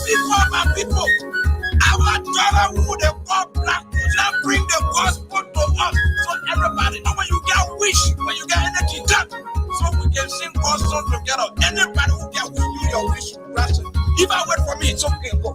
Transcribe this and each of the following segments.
people, my people. Our daughter who they call black, now bring the gospel to us. So everybody know when you get wish, when you get energy, that so we can sing gospel together. Anybody who get wish, do your wish, blessing. If I wait for me, it's okay, go.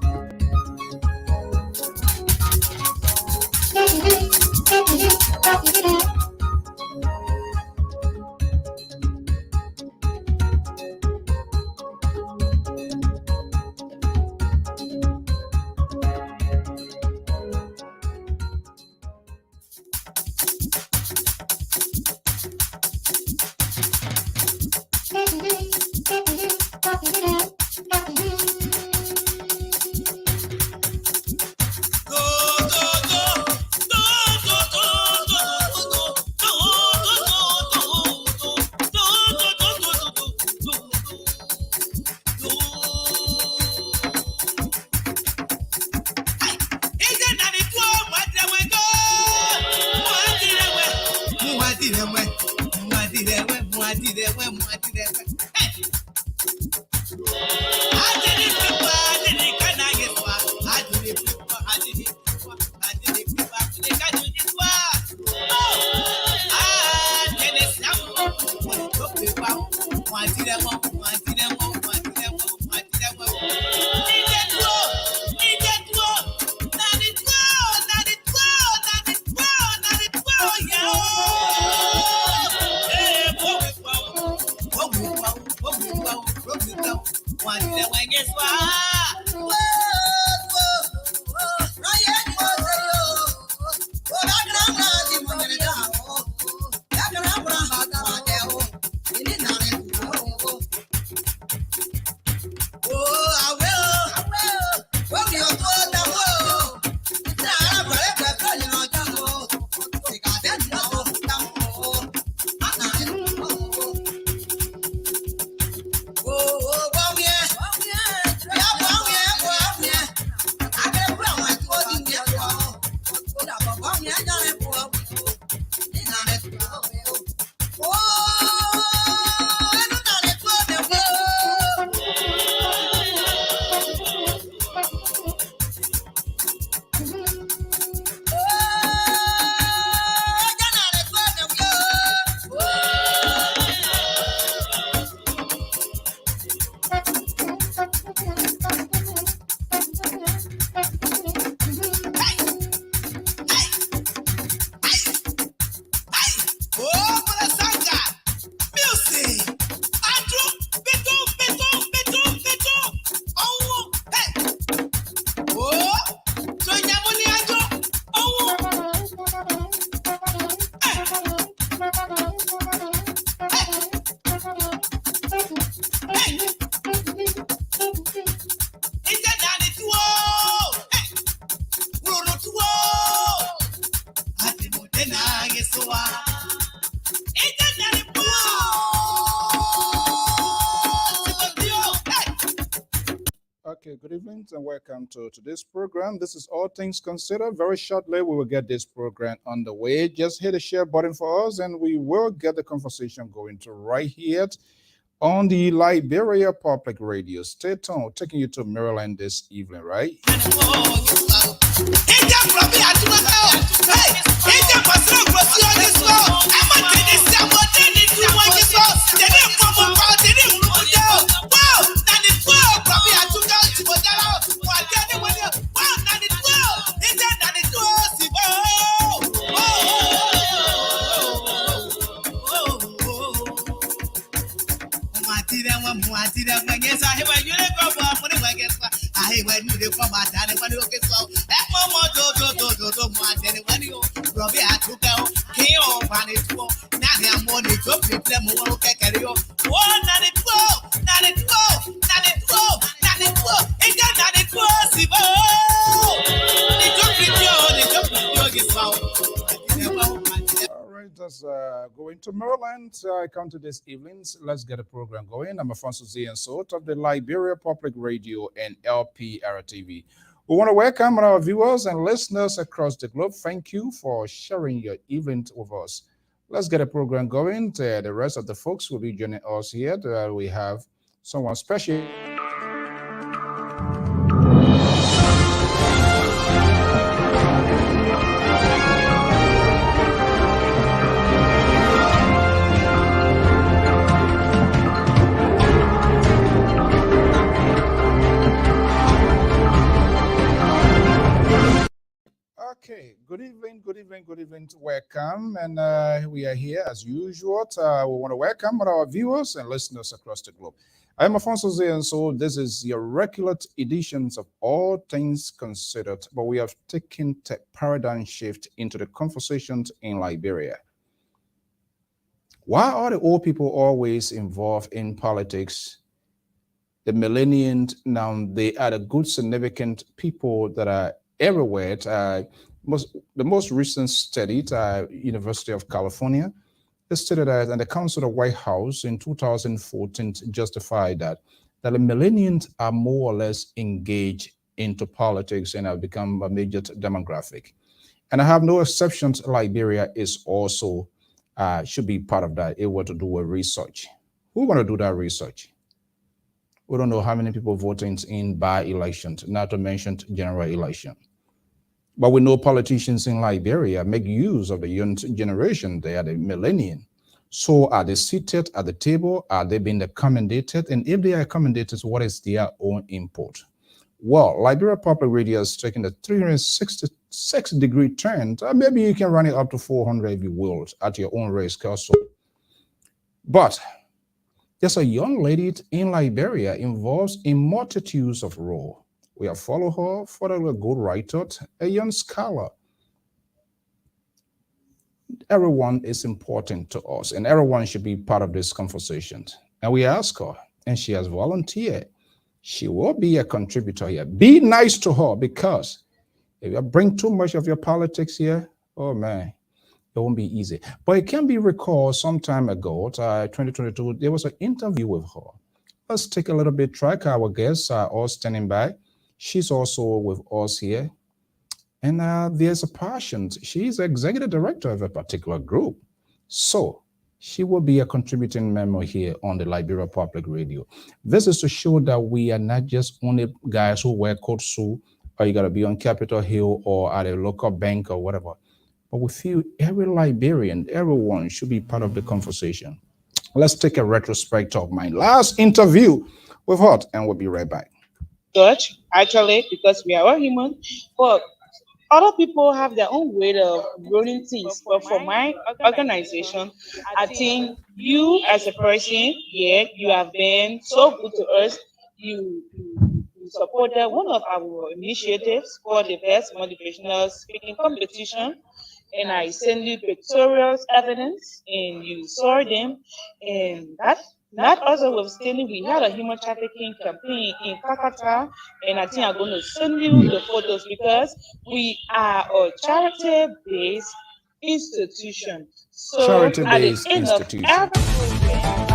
Okay, good evening and welcome to today's program. This is All Things Considered. Very shortly, we will get this program underway. Just hit the share button for us and we will get the conversation going to right here on the Liberia Public Radio. Stay tuned, taking you to Maryland this evening, right? Going to Maryland. I come to this evenings. Let's get a program going. I'm Afonso Z and Sort of the Liberia Public Radio and Lpr-Tv. We want to welcome our viewers and listeners across the globe. Thank you for sharing your evening with us. Let's get a program going. The rest of the folks will be joining us here. We have someone special. Good evening, good evening, good evening. Welcome. And we are here as usual. We want to welcome our viewers and listeners across the globe. I'm Afonso Zay, and so this is your regular editions of All Things Considered, but we have taken a paradigm shift into the conversations in Liberia. Why are the old people always involved in politics? The millennials now, they are the good, significant people that are everywhere. The most recent study at University of California, they stated that, and the Council of the White House in 2014 justified that the millennials are more or less engaged into politics and have become a major demographic. And I have no exceptions. Liberia is also should be part of that. It were to do a research. Who want to do that research? We don't know how many people voted in by-elections, not to mention general election. But we know politicians in Liberia make use of the young generation. They are the millennium. So are they seated at the table? Are they being accommodated? And if they are accommodated, what is their own input? Well, Liberia Public Radio is taking a 366-degree turn. Maybe you can run it up to 400 if you will at your own race also. But there's a young lady in Liberia involved in multitudes of roles. We have followed her for a good writer, a young scholar. Everyone is important to us, and everyone should be part of this conversation. And we ask her, and she has volunteered. She will be a contributor here. Be nice to her, because if you bring too much of your politics here, oh man, it won't be easy. But it can be recalled some time ago, 2022, there was an interview with her. Let's take a little bit track. Our guests are all standing by. She's also with us here. And there's a passion. She's the executive director of a particular group. So she will be a contributing member here on the Liberia Public Radio. This is to show that we are not just only guys who wear coat suit, or you got to be on Capitol Hill or at a local bank or whatever. But we feel every Liberian, everyone should be part of the conversation. Let's take a retrospect of my last interview with her, and we'll be right back. Judge, actually, because we are all human, but other people have their own way of running things. But for my organization, I think you as a person, yeah, you have been so good to us. You supported one of our initiatives called the Best Motivational Speaking Competition, and I sent you pictorial evidence, and you saw them, and that also was stating we had a human trafficking campaign in Kakata, and I think I'm going to send you the photos because we are a charity-based institution. So at the Charity-based end of institution. every program,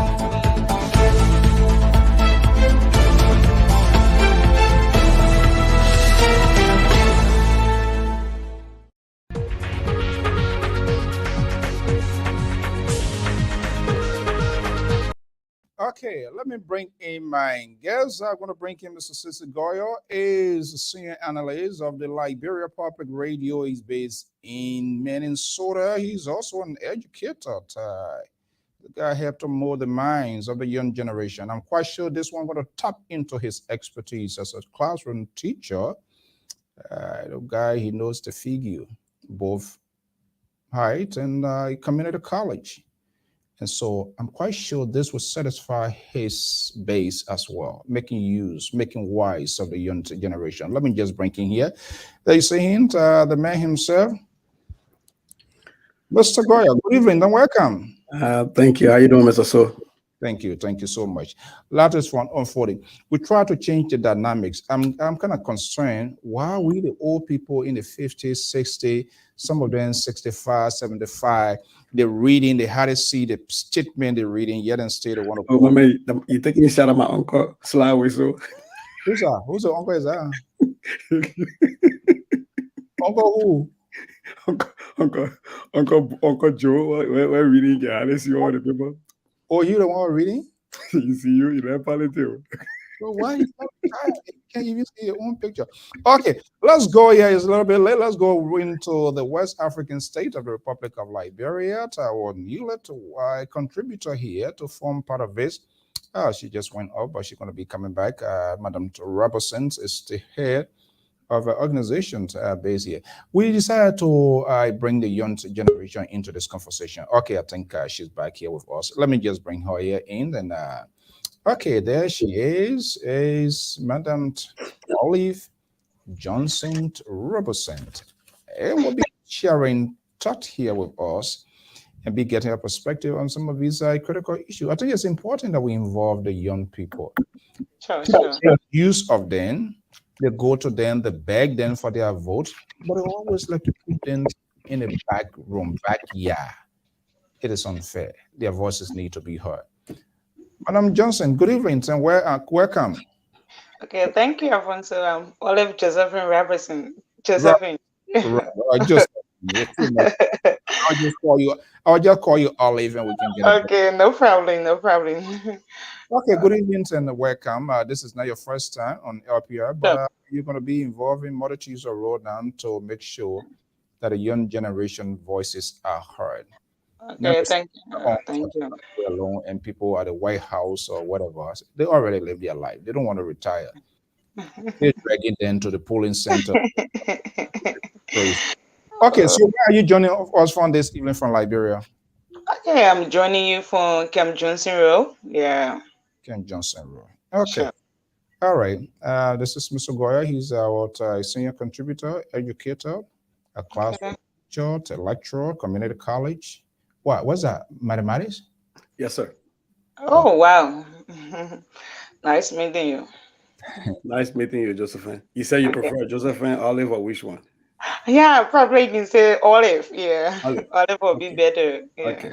Okay, let me bring in my guest. I'm going to bring in Mr. Sisi Goyo, is a senior analyst of the Liberia Public Radio. He's based in Minnesota. He's also an educator. The guy helped to mold the minds of the young generation. I'm quite sure this one going to tap into his expertise as a classroom teacher. The guy, he knows the figure, both height and community college. And so I'm quite sure this will satisfy his base as well, making wise of the young generation. Let me just bring in here. There you see him, the man himself, Mr. Goya. Good evening and welcome. Thank you. How you doing, Mr. So? Thank you so much. Latest one unfolding. We try to change the dynamics. I'm kind of concerned why we the old people in the 50s, 60s, some of them 65, 75, they're reading, they had to see the statement they're reading, yet instead they want to. Oh, man, you taking a shot at my uncle Sly so? Who's that? Who's the uncle is that? Uncle who? Uncle Joe. We're reading. Yeah, let's see all the people. Oh, you the one reading? You see you in that politics. So why you can't even see your own picture? Okay, let's go here. It's a little bit late. Let's go into the West African state of the Republic of Liberia. Our new contributor here to form part of this. She just went up, but she's going to be coming back. Madam Robertson is still here. of organizations based here. We decided to bring the young generation into this conversation. Okay, I think she's back here with us. Let me just bring her here in. And okay, there she is Madam Olive Johnson Robertson. And we'll be sharing thought here with us and be getting a perspective on some of these critical issues. I think it's important that we involve the young people. Sure, People sure. make use of them. They go to them, they beg them for their vote, but they always like to put them in a back room, backyard. It is unfair. Their voices need to be heard. Madam Johnson, good evening and welcome. Okay, thank you, Alfonso. Olive Josephine Robertson. Right, Josephine. right. I just you're too much. I'll just call you. I'll just call you Olive, and we can get it. Okay, no problem, no problem. Okay, good evening and welcome. This is not your first time on LPR, but Sure. you're going to be involved in multitudes of road now to make sure that the young generation voices are heard. Never Okay, sit thank you. on Thank you. alone and people at the White House or whatever. They already live their life. They don't want to retire. They're dragging them to the polling center. Crazy. Okay, so where are you joining us from this evening from Liberia? Okay, I'm joining you from Camp Johnson Road. Yeah, Ken Johnson Road. Okay. sure. All right. This is Mr. Goya. He's our senior contributor, educator, a Okay. classroom teacher, a lecturer, community college. What was that? Mathematics? Yes, sir. Oh, Oh, wow. Nice meeting you. Nice meeting you, Josephine. You said you Okay. prefer Josephine, Olive, or which one? Yeah, probably you can say olive. Yeah, Olive. olive will be Okay. better. Yeah. Okay.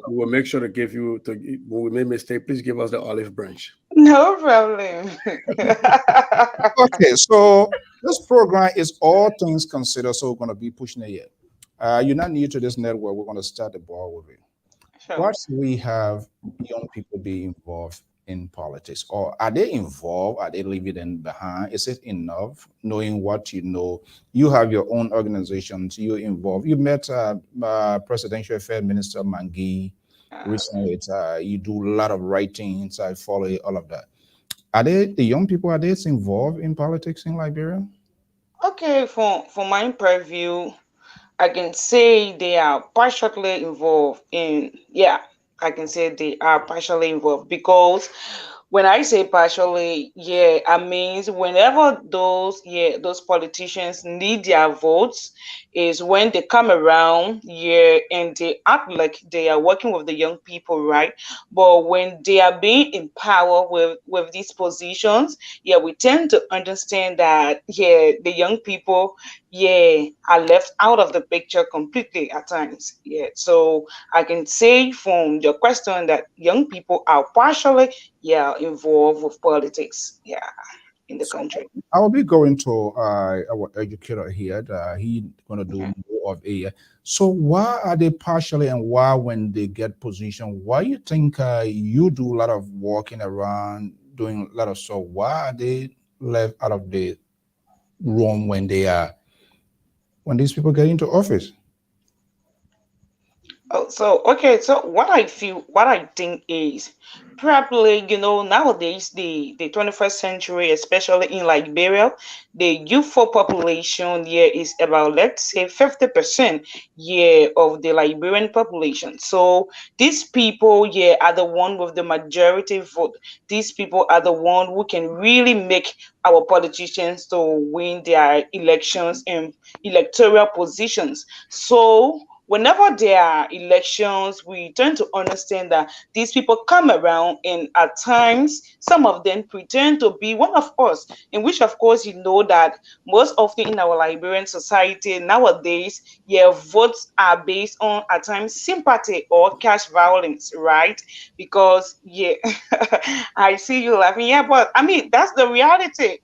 We will make sure to give you to when we make mistake, please give us the olive branch. No problem. okay. So this program is all things considered. So we're going to be pushing it here. You're not new to this network. We're going to start the ball with it. Sure. Once we have young people be involved in politics, or are they involved? Are they leaving them behind? Is it enough knowing what you know? You have your own organizations. You involved. You met Presidential Affairs Minister Mangi Uh, recently. You do a lot of writing. I follow all of that. Are they the young people? Are they involved in politics in Liberia? okay, for my purview, I can say they are partially involved in, yeah, I can say they are partially involved because when I say partially, yeah, I mean whenever those politicians need their votes is when they come around, yeah, and they act like they are working with the young people, right? But when they are being in power with these positions, yeah, we tend to understand that yeah, the young people, yeah, are left out of the picture completely at times. Yeah, so I can say from your question that young people are partially, yeah, involved with politics, yeah, in the So country. I will be going to our educator here. He going to do Mhm. more of a. So why are they partially and why when they get position? Why you think you do a lot of walking around, doing a lot of stuff? Why are they left out of the room when they are when these people get into office? Oh, so okay, so what I think is probably nowadays the 21st century, especially in Liberia, the youthful population here is about let's say 50% yeah of the Liberian population. So these people yeah are the one with the majority vote. These people are the one who can really make our politicians to win their elections and electoral positions. So whenever there are elections, we tend to understand that these people come around and at times some of them pretend to be one of us, in which of course you know that most often in our Liberian society nowadays, yeah, votes are based on at times sympathy or cash violence, right? Because yeah, I see you laughing. Yeah, but I mean that's the reality,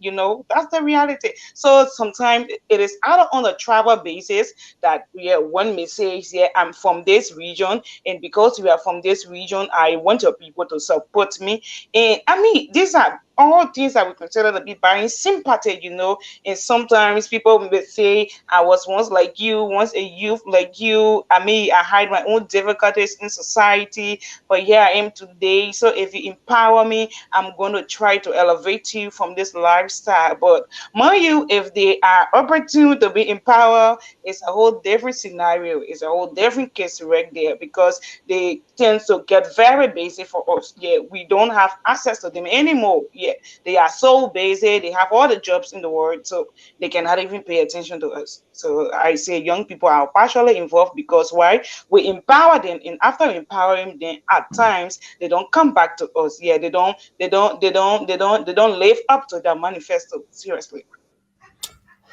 that's the reality. So sometimes it is either on a tribal basis that yeah, one may say, yeah, I'm from this region, and because we are from this region, I want your people to support me. And I mean, these are all things that we consider to be buying sympathy, and sometimes people may say, I was once like you, once a youth like you. I had my own difficulties in society, but here I am today. So if you empower me, I'm going to try to elevate you from this lifestyle. But mind you, if they are opportune to be empowered, it's a whole different scenario. It's a whole different case right there, because they tend to get very busy for us. Yeah, we don't have access to them anymore. Yeah, they are so busy. They have all the jobs in the world, so they cannot even pay attention to us. So I say young people are partially involved, because why? We empower them, and after empowering them, at times they don't come back to us. Yeah, they don't live up to their manifesto. Seriously.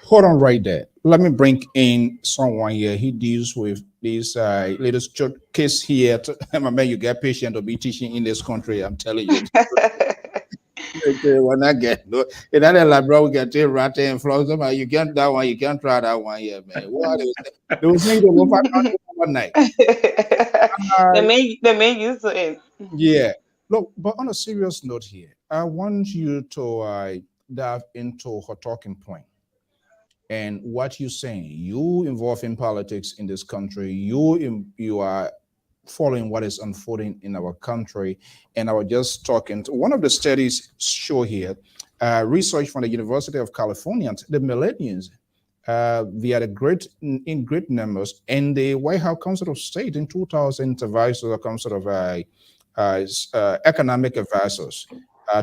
Hold on right there. Let me bring in someone here. He deals with this latest case here. My man, you get patient to be teaching in this country. I'm telling you. Okay, when I get no, and then like bro, we get it right and flow. You can't that one, you can't try that one here, man. What they was saying they will find out overnight. Uh, the main use to it. yeah. Look, but on a serious note here, I want you to dive into her talking point and what you're saying. You involved in politics in this country. You are following what is unfolding in our country. And I was just talking to one of the studies show here, research from the University of California, the millennials, they had a in great numbers, and the White House Council of State in 2000 advisors, a council of economic advisors.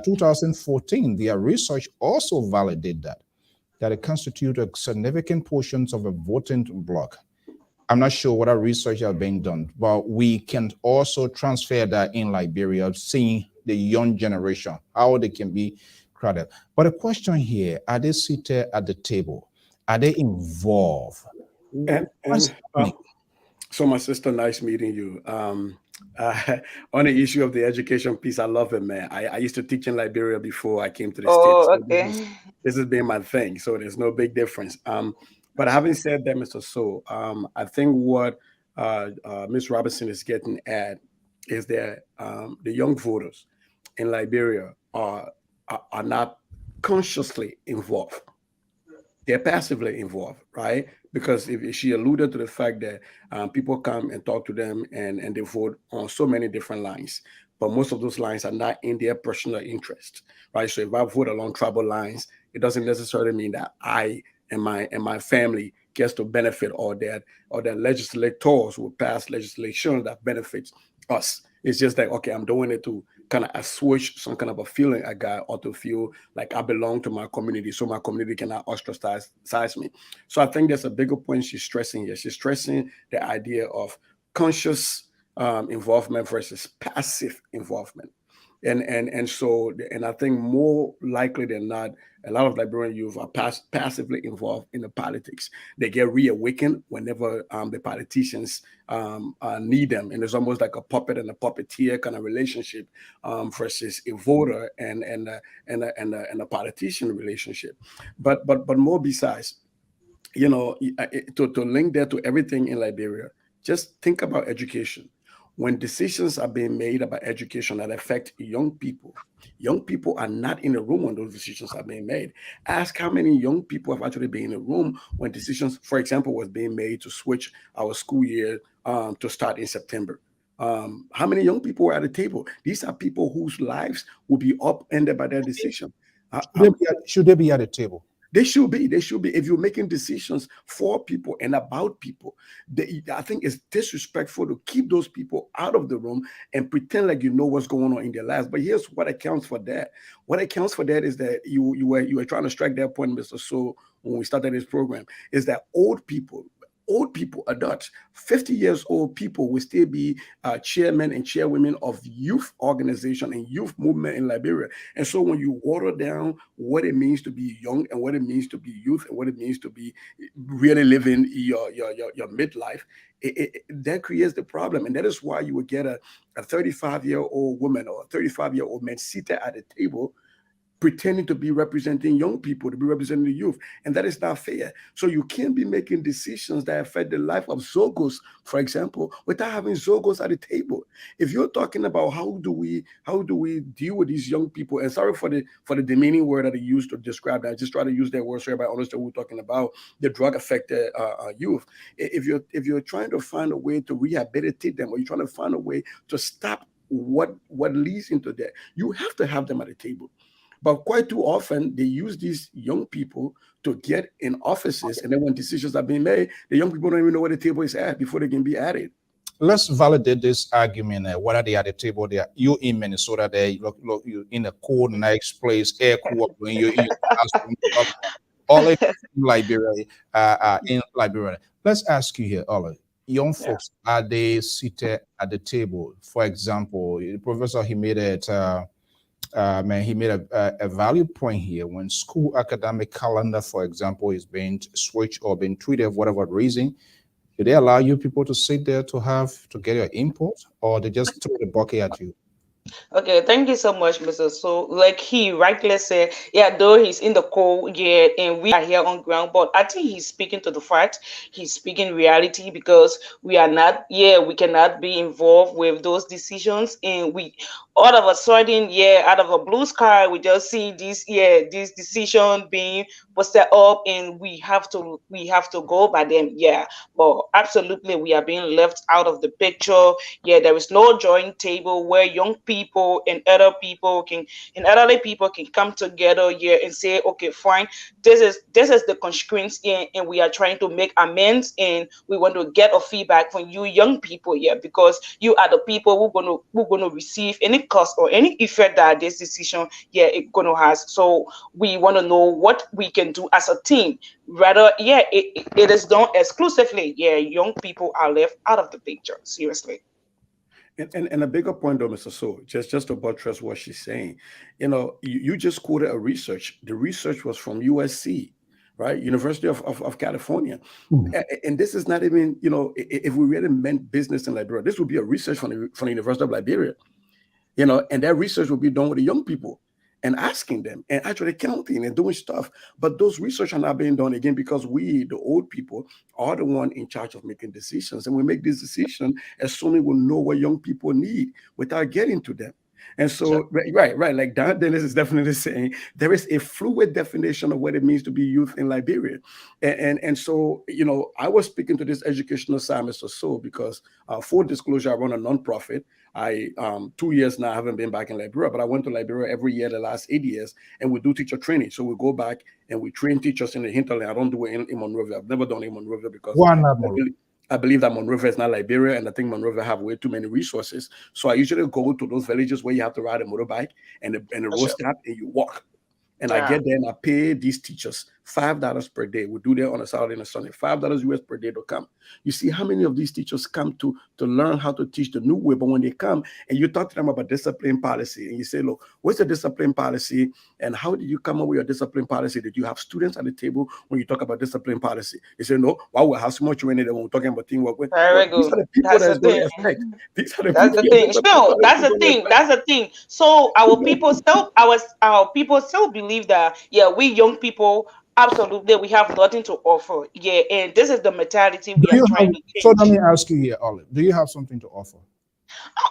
2014, their research also validated that it constitutes a significant portions of a voting bloc. I'm not sure what our research has been done, but we can also transfer that in Liberia, seeing the young generation, how they can be crowded. But the question here, are they seated at the table? Are they involved? What's And happening? so my sister, nice meeting you. On the issue of the education piece, I love it, man. I used to teach in Liberia before I came to the States. Oh, So okay. this has been my thing. So there's no big difference. But having said that, Mr. So, I think what Ms. Robinson is getting at is that the young voters in Liberia are not consciously involved, they're passively involved, right? Because if she alluded to the fact that people come and talk to them and they vote on so many different lines, but most of those lines are not in their personal interest, right? So if I vote along tribal lines, it doesn't necessarily mean that I and my family gets to benefit or that legislators will pass legislation that benefits us. It's just like, okay, I'm doing it to kind of assuage some kind of a feeling I got, or to feel like I belong to my community, so my community cannot ostracize me. So I think there's a bigger point she's stressing here. She's stressing the idea of conscious involvement versus passive involvement. And I think more likely than not, a lot of Liberian youth are passively involved in the politics. They get reawakened whenever the politicians need them, and it's almost like a puppet and a puppeteer kind of relationship versus a voter and a politician relationship. But more besides, to link that to everything in Liberia, just think about education. When decisions are being made about education that affect young people are not in the room when those decisions are being made. Ask how many young people have actually been in the room when decisions, for example, was being made to switch our school year to start in September. How many young people were at the table? These are people whose lives will be upended by their decision. Should they be at the table? They should be. They should be. If you're making decisions for people and about people, I think it's disrespectful to keep those people out of the room and pretend like you know what's going on in their lives. But here's what accounts for that. What accounts for that is that you were trying to strike that point, Mr. So, when we started this program, is that old people, adults, 50 years old people will still be chairmen and chairwomen of youth organization and youth movement in Liberia. And so when you water down what it means to be young and what it means to be youth and what it means to be really living your midlife, that creates the problem. And that is why you would get a 35-year-old woman or a 35-year-old man seated at the table pretending to be representing young people, to be representing the youth, and that is not fair. So you can't be making decisions that affect the life of Zogos, for example, without having Zogos at the table. If you're talking about how do we deal with these young people, and sorry for the demeaning word that I used to describe that, I just try to use that word so everybody understands what we're talking about, the drug affected youth. If you're trying to find a way to rehabilitate them, or you're trying to find a way to stop what leads into that, you have to have them at the table. But quite too often, they use these young people to get in offices, and then when decisions are being made, the young people don't even know where the table is at before they can be added. Let's validate this argument. Whether they are at the table, there you in Minnesota, there look you in a cold, nice place, air cool, when you in your classroom, all in Liberia, in Liberia. Let's ask you here, all young Yeah. folks, are they seated at the table? For example, the professor, he made it. Man, he made a valid point here. When school academic calendar, for example, is being switched or being tweeted for whatever reason, do they allow you people to sit there to get your input, or they just throw the bucket at you? Okay, thank you so much, Mr. So, like he rightly said, yeah, though he's in the cold, yeah, and we are here on ground, but I think he's speaking to the fact, he's speaking reality because we are not, yeah, we cannot be involved with those decisions, and we all of a sudden, yeah, out of a blue sky, we just see this, yeah, this decision being posted up, and we have to go by them, yeah, but absolutely, we are being left out of the picture. Yeah, there is no joint table where young people and elderly people can come together here and say, okay, fine, this is the constraints, and we are trying to make amends, and we want to get a feedback from you young people here, because you are the people who gonna receive any cost or any effect that this decision, yeah, it gonna has. So we want to know what we can do as a team. Rather, yeah, it is done exclusively. Yeah, young people are left out of the picture. Seriously. And a bigger point though, Mr. So, just to buttress what she's saying, you just quoted a research. The research was from USC, right? University of California. And this is not even, if we really meant business in Liberia, this would be a research from the University of Liberia, and that research will be done with the young people and asking them and actually counting and doing stuff. But those research are not being done again because we, the old people, are the one in charge of making decisions. And we make this decision assuming we know what young people need without getting to them. And so, right, like Don Dennis is definitely saying, there is a fluid definition of what it means to be youth in Liberia. And so, I was speaking to this educational side, Mr. So, because full disclosure, I run a nonprofit. I 2 years now I haven't been back in Liberia, but I went to Liberia every year the last 8 years, and we do teacher training. So we go back and we train teachers in the hinterland. I don't do it in Monrovia. I've never done it in Monrovia because Why not more? I believe that Monrovia is not Liberia, and I think Monrovia have way too many resources. So I usually go to those villages where you have to ride a motorbike and the road Sure. stop and you walk. And I Yeah. get there and I pay these teachers $5 per day. We do that on a Saturday and a Sunday, $5 US per day to come. You see how many of these teachers come to learn how to teach the new way, but when they come and you talk to them about discipline policy and you say, look, what's the discipline policy and how did you come up with your discipline policy? Did you have students at the table when you talk about discipline policy? They say, no, why we have so much training when we're talking about teamwork? No, Very these good. are the people That's that's the going thing. to affect. These are the That's the people your thing. discipline No, policy that's is the going to thing. affect. That's the thing. So our people still believe that, yeah, we young people absolutely we have nothing to offer. Yeah, and this is the mentality Do we are you trying have, to so let change. me ask you here, Olive, do you have something to offer?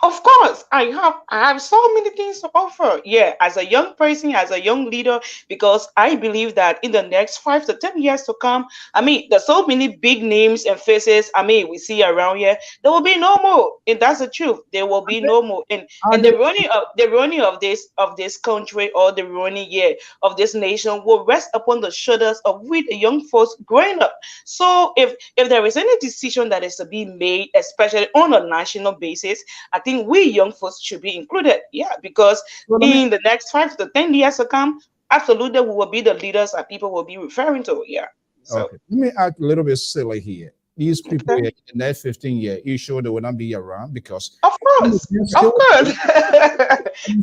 Of course, I have so many things to offer. Yeah, as a young person, as a young leader, because I believe that in the next 5 to 10 years to come, I mean, there's so many big names and faces. I mean, we see around here, there will be no more, and that's the truth. There will be no more, and Are and they, the running of this country or the running, yeah, of this nation will rest upon the shoulders of we the young folks growing up. So if there is any decision that is to be made, especially on a national basis, I think we young folks should be included. Yeah, because so let me, in the next 5 to 10 years to come, absolutely we will be the leaders that people will be referring to. Yeah. So okay, let me act a little bit silly here. these people Okay. here in the next 15 years, you sure they will not be around? Because Of course, of still course.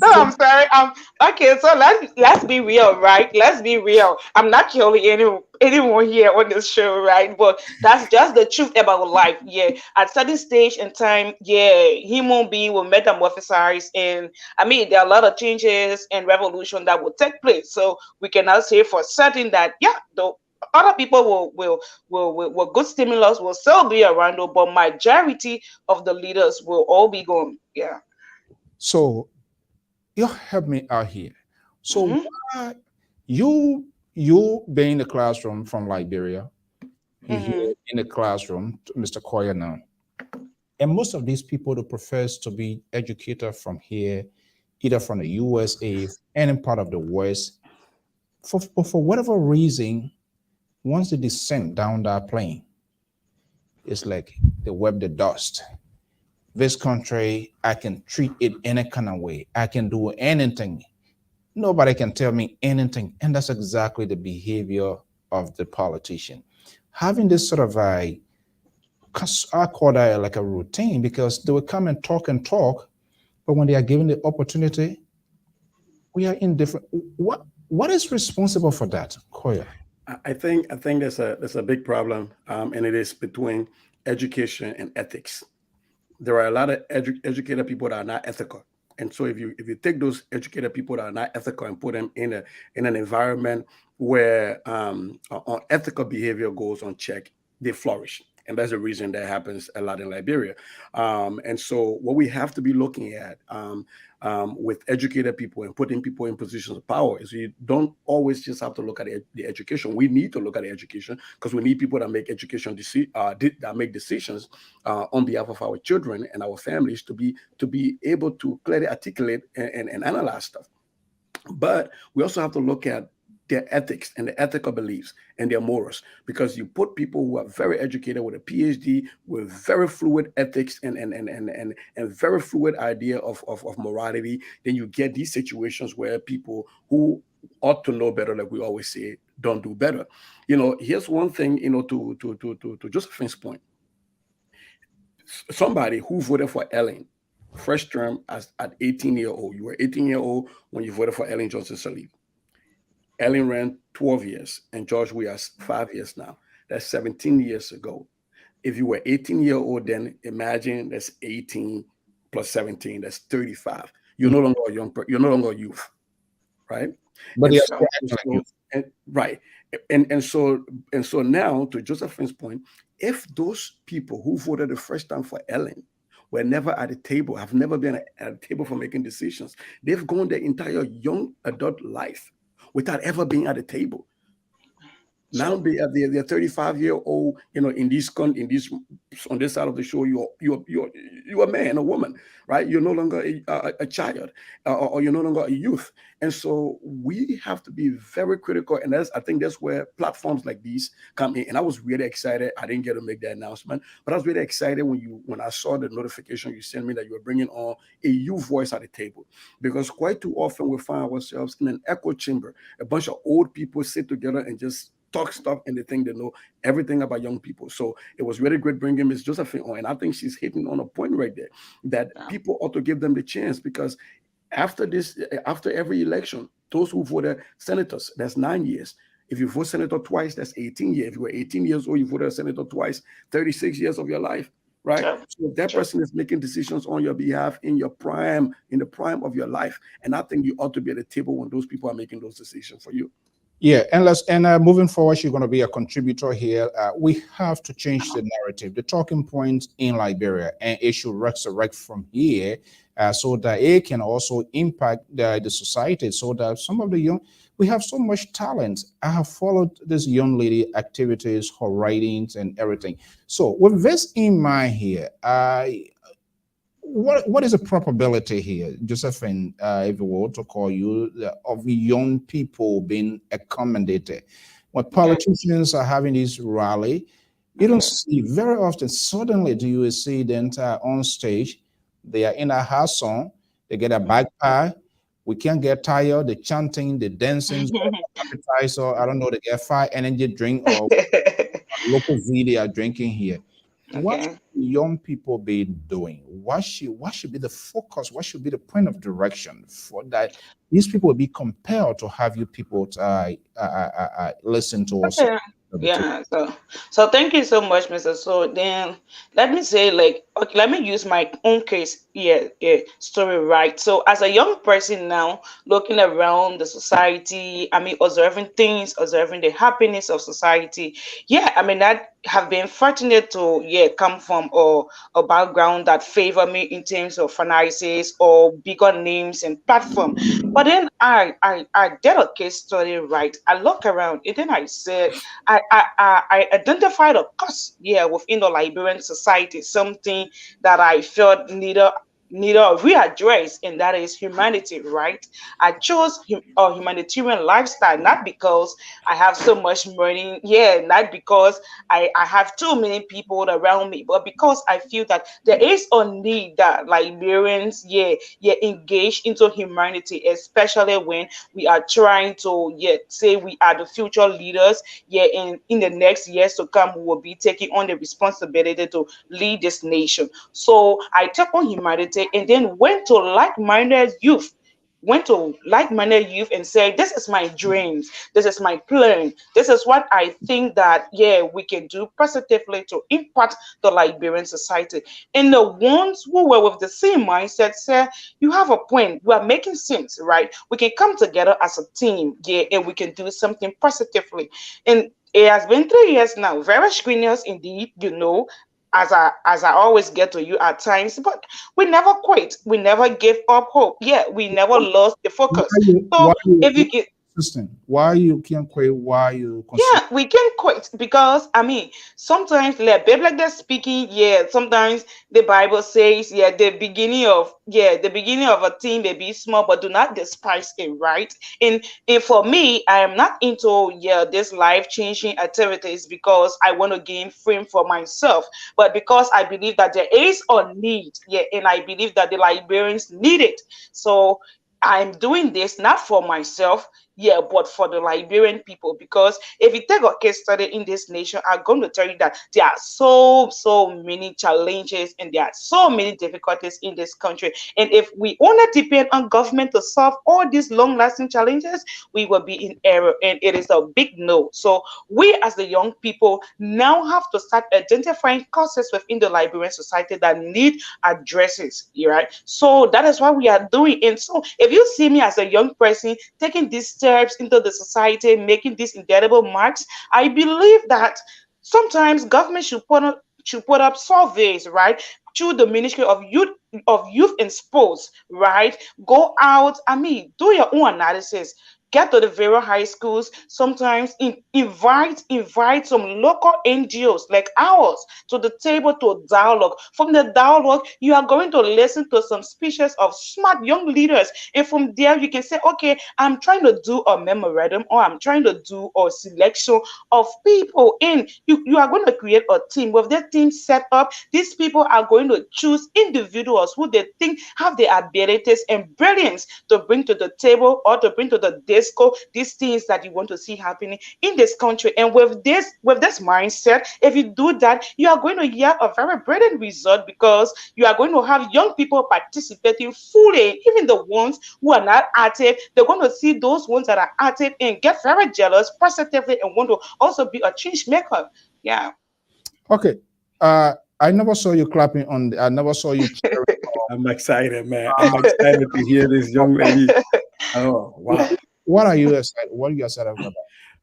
No, I'm sorry. Okay. So let's be real, right? Let's be real. I'm not killing anyone here on this show, right? But that's just the truth about life. Yeah. At certain stage in time, yeah, human being will metamorphosize, and I mean there are a lot of changes and revolution that will take place. So we cannot say for certain that yeah, though other people will good stimulus will still be around, though, but majority of the leaders will all be gone. Yeah. so you help me out here. So Mm-hmm. why you being in the classroom from Liberia, you Mm-hmm. here in the classroom, Mr. Koya now, and most of these people that profess to be educated from here, either from the USA, any part of the West, for whatever reason, once they descend down that plane, it's like they web the dust. This country, I can treat it any kind of way. I can do anything. Nobody can tell me anything. And that's exactly the behavior of the politician. Having this sort of a, I call that like a routine, because they will come and talk, but when they are given the opportunity, we are indifferent. What is responsible for that, Koya? I think there's a big problem, and it is between education and ethics. There are a lot of educated people that are not ethical, and so if you take those educated people that are not ethical and put them in an environment where unethical behavior goes unchecked, they flourish. And that's the reason that happens a lot in Liberia. And so, what we have to be looking at with educated people and putting people in positions of power is you don't always just have to look at the education. We need to look at the education because we need people that make that make decisions on behalf of our children and our families to be able to clearly articulate and analyze stuff. But we also have to look at their ethics and their ethical beliefs and their morals, because you put people who are very educated with a PhD, with very fluid ethics and very fluid idea of morality, then you get these situations where people who ought to know better, like we always say, don't do better. Here's one thing, to Josephine's point. Somebody who voted for Ellen first term at 18-year-old, you were 18-year-old when you voted for Ellen Johnson Sirleaf. Ellen ran 12 years, and George we are 5 years now. That's 17 years ago. If you were 18-year-old, then imagine that's 18 plus 17, that's 35. You're no longer a you're no longer a youth, right? But And they are so, still acting like you. right. And so now, to Josephine's point, if those people who voted the first time for Ellen were never at the table, have never been at the table for making decisions, they've gone their entire young adult life without ever being at the table. Now So they're 35-year-old, in this on this side of the show, you're a man, a woman, right? You're no longer a child, or you're no longer a youth. And so we have to be very critical. And I think that's where platforms like these come in. And I was really excited. I didn't get to make that announcement, but I was really excited when I saw the notification you sent me that you were bringing on a youth voice at the table, because quite too often we find ourselves in an echo chamber. A bunch of old people sit together and just talk stuff, and they think they know everything about young people. So it was really great bringing Miss Josephine on, and I think she's hitting on a point right there that yeah. people ought to give them the chance, because after every election, those who voted senators, that's 9 years. If you vote senator twice, that's 18 years. If you were 18 years old, you voted a senator twice, 36 years of your life, right? Sure. So that Sure. person is making decisions on your behalf in the prime of your life. And I think you ought to be at the table when those people are making those decisions for you. Yeah, and moving forward, she's going to be a contributor here. We have to change the narrative, the talking points in Liberia, and it should resurrect from here, so that it can also impact the society. So that some of the young, we have so much talent. I have followed this young lady activities, her writings, and everything. So with this in mind here, what is the probability here, Josephine, if we were to call you, of young people being accommodated? When Okay. politicians are having this rally, you don't see very often, suddenly do you see the entire on stage, they are in a house song, they get a bagpipe, we can't get tired, the chanting, the dancing, appetizer, I don't know, they get fire, energy drink, or local V they are drinking here. What Okay. should young people be doing? What should be the focus? What should be the point of direction for that? These people will be compelled to have you people to, listen to us. Okay. Yeah. So thank you so much, Mr. So then let me say like okay, let me use my own case story, right? So as a young person now looking around the society, I mean observing things, observing the happiness of society. Yeah, I mean that have been fortunate to come from a background that favor me in terms of finances or bigger names and platform. But then I did a case study, right? I look around and then I said, I identified a cause, within the Liberian society, something that I felt neither readdress, and that is humanity, right? I chose a humanitarian lifestyle not because I have so much money, not because I have too many people around me, but because I feel that there is a need that Liberians, engage into humanity, especially when we are trying to, say we are the future leaders, in the next years to come, we will be taking on the responsibility to lead this nation. So I took on humanity and then went to like-minded youth and said, this is my dreams, this is my plan, this is what I think that we can do positively to impact the Liberian society. And the ones who were with the same mindset said, you have a point, you are making sense, right? We can come together as a team, and we can do something positively. And it has been 3 years now, very strenuous indeed, as I always get to you at times, but we never quit. We never gave up hope. Yeah, we never lost the focus. So if you get Consistent? Why you can't quit? Why you consistent? yeah, we can quit because I mean sometimes like biblically speaking, sometimes the Bible says, the beginning of a thing may be small, but do not despise it, right? And for me, I am not into this life changing activities because I want to gain fame for myself, but because I believe that there is a need, and I believe that the Liberians need it. So I'm doing this not for myself, but for the Liberian people. Because if you take a case study in this nation, I'm going to tell you that there are so many challenges and there are so many difficulties in this country. And if we only depend on government to solve all these long-lasting challenges, we will be in error, and it is a big no. So we, as the young people, now have to start identifying causes within the Liberian society that need addresses. Right? So that is what we are doing. And so if you see me as a young person taking these steps into the society, making these indelible marks, I believe that sometimes government should put up surveys, right? Through the Ministry of Youth and Sports, right? Go out, I mean, do your own analysis. Get to the various high schools. Sometimes invite some local NGOs like ours to the table to dialogue. From the dialogue, you are going to listen to some speeches of smart young leaders, and from there you can say, okay, I'm trying to do a memorandum, or I'm trying to do a selection of people, and you are going to create a team. With that team set up, these people are going to choose individuals who they think have the abilities and brilliance to bring to the table or to bring to the disco these things that you want to see happening in this country. And with this mindset, if you do that, you are going to get a very brilliant result, because you are going to have young people participating fully. Even the ones who are not active, they're going to see those ones that are active and get very jealous positively and want to also be a change maker. Yeah. Okay. I never saw you clapping on. I never saw you cheering. I'm excited, man. I'm excited to hear this young lady. Oh, wow. What are you excited? What are you excited about?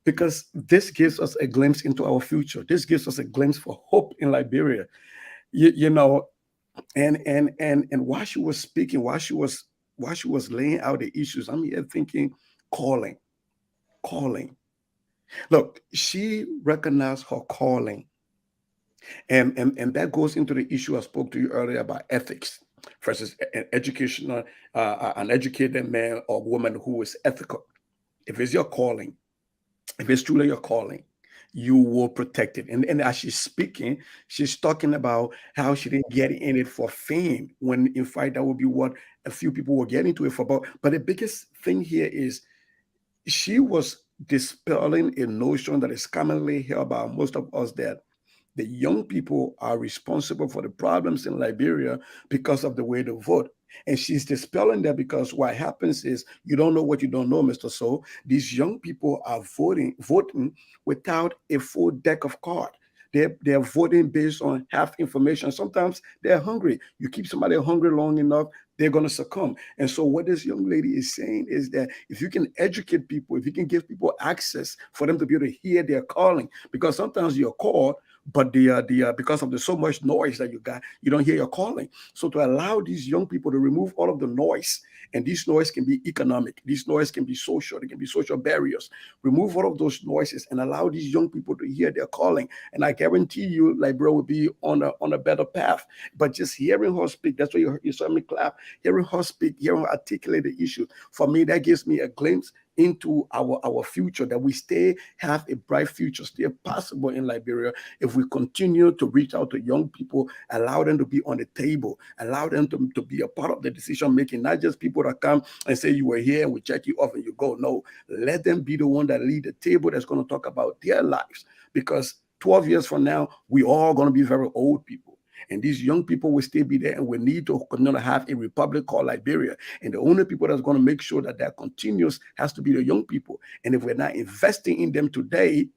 Because this gives us a glimpse into our future. This gives us a glimpse for hope in Liberia. You know, and while she was speaking, while she was laying out the issues, I'm here thinking, calling, calling. Look, she recognized her calling. And that goes into the issue I spoke to you earlier about ethics versus an educated man or woman who is ethical. If it's your calling, if it's truly your calling, you will protect it. And as she's speaking, she's talking about how she didn't get in it for fame, when in fact that would be what a few people were getting to it for. But the biggest thing here is she was dispelling a notion that is commonly held by most of us, that the young people are responsible for the problems in Liberia because of the way they vote. And she's dispelling that, because what happens is, you don't know what you don't know, Mr. So. These young people are voting without a full deck of cards. They're voting based on half information. Sometimes they're hungry. You keep somebody hungry long enough, they're going to succumb. And so, what this young lady is saying is that if you can educate people, if you can give people access for them to be able to hear their calling, because sometimes you're called, but because of the so much noise that you got, you don't hear your calling. So to allow these young people to remove all of the noise, and this noise can be economic, this noise can be social, it can be social barriers. Remove all of those noises and allow these young people to hear their calling. And I guarantee you, Liberia will be on a better path. But just hearing her speak, that's why you saw me clap. Hearing her speak, hearing her articulate the issue, for me, that gives me a glimpse into our future, that we have a bright future still possible in Liberia if we continue to reach out to young people, allow them to be on the table, allow them to be a part of the decision making, not just people that come and say you were here and we check you off and you go. No, let them be the one that lead the table, that's going to talk about their lives, because 12 years from now, we all going to be very old people. And these young people will still be there, and we need to continue to have a republic called Liberia. And the only people that's going to make sure that that continues has to be the young people. And if we're not investing in them today,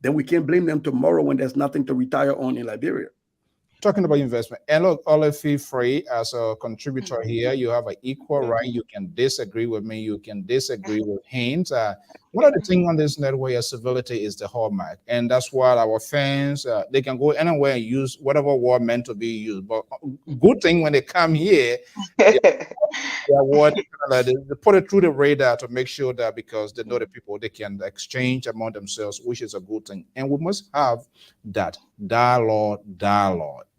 then we can't blame them tomorrow when there's nothing to retire on in Liberia. Talking about investment, and look, Ole, feel free as a contributor here. You have an equal right. You can disagree with me. You can disagree with Haynes. One of the things on this network is civility is the hallmark, and that's what our fans they can go anywhere and use whatever word meant to be used. But good thing when they come here, they what they put it through the radar to make sure that, because they know the people, they can exchange among themselves, which is a good thing. And we must have that dialogue.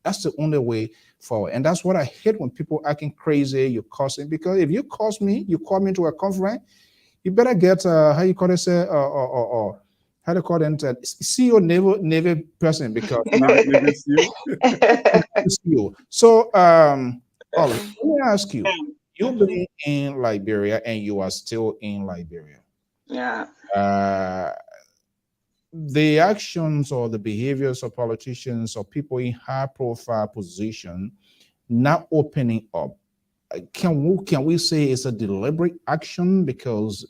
That's the only way forward. And that's what I hate, when people acting crazy, you cussing. Because if you curse me, you call me to a conference, you better get how you call it, say or how do you call it, see your neighbor person, because you. So let me ask you, you've been in Liberia and you are still in Liberia. Yeah. The actions or the behaviors of politicians or people in high profile position not opening up, can we say it's a deliberate action, because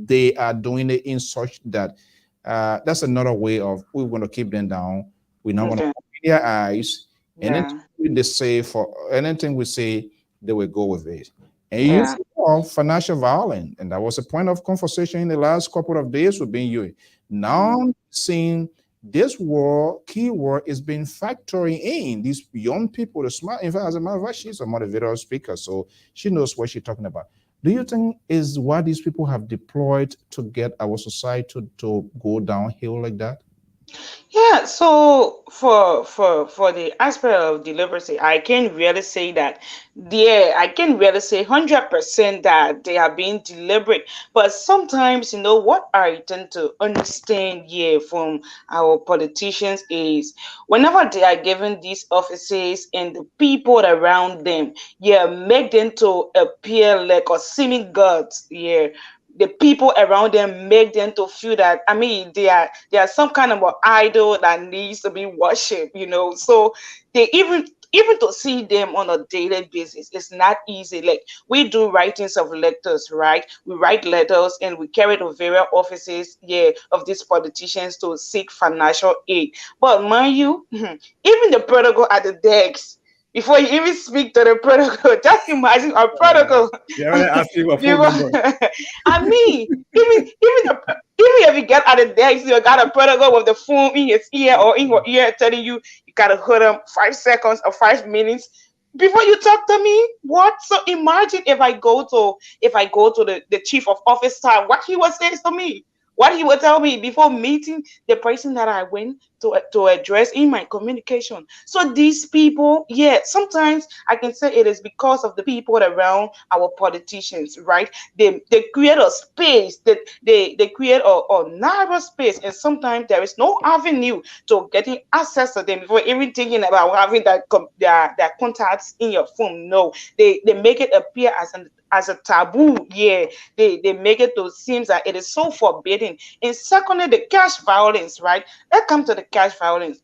they are doing it in such that that's another way of, we want to keep them down, we not want to open their eyes, and then they say, for anything we say, they will go with it. And you saw financial violence, and that was a point of conversation in the last couple of days with being you. Now seeing this keyword is being factoring in these young people, the smart. In fact, as a matter of fact, she's a motivator speaker, so she knows what she's talking about. Do you think is what these people have deployed to get our society to go downhill like that? Yeah, so for the aspect of delivery, I can really say that I can really say 100% that they are being deliberate. But sometimes, what I tend to understand here from our politicians is, whenever they are given these offices and the people around them, make them to appear like a seeming gods. The people around them make them to feel that, they are some kind of an idol that needs to be worshipped. So they even to see them on a daily basis, it's not easy. Like, we do writings of letters, right? We write letters and we carry to various offices, of these politicians to seek financial aid. But mind you, even the protocol at the decks, before you even speak to the protocol, just imagine a protocol. They're already asking for phone Before, number. even if you get at the desk, you got a protocol with the phone in his ear or in your ear telling you gotta hold him 5 seconds or 5 minutes before you talk to me. What? So imagine if I go to the chief of office time, what he would say to me, what he would tell me before meeting the person that I went to address in my communication. So these people, sometimes I can say it is because of the people around our politicians, right? They create a space, that they create a narrow space, and sometimes there is no avenue to getting access to them before even thinking about having their contacts in your phone. No, they make it appear as a taboo. Yeah, they make it to seem that it is so forbidden. And secondly, the cash violence, right? Let's come to the cash violence.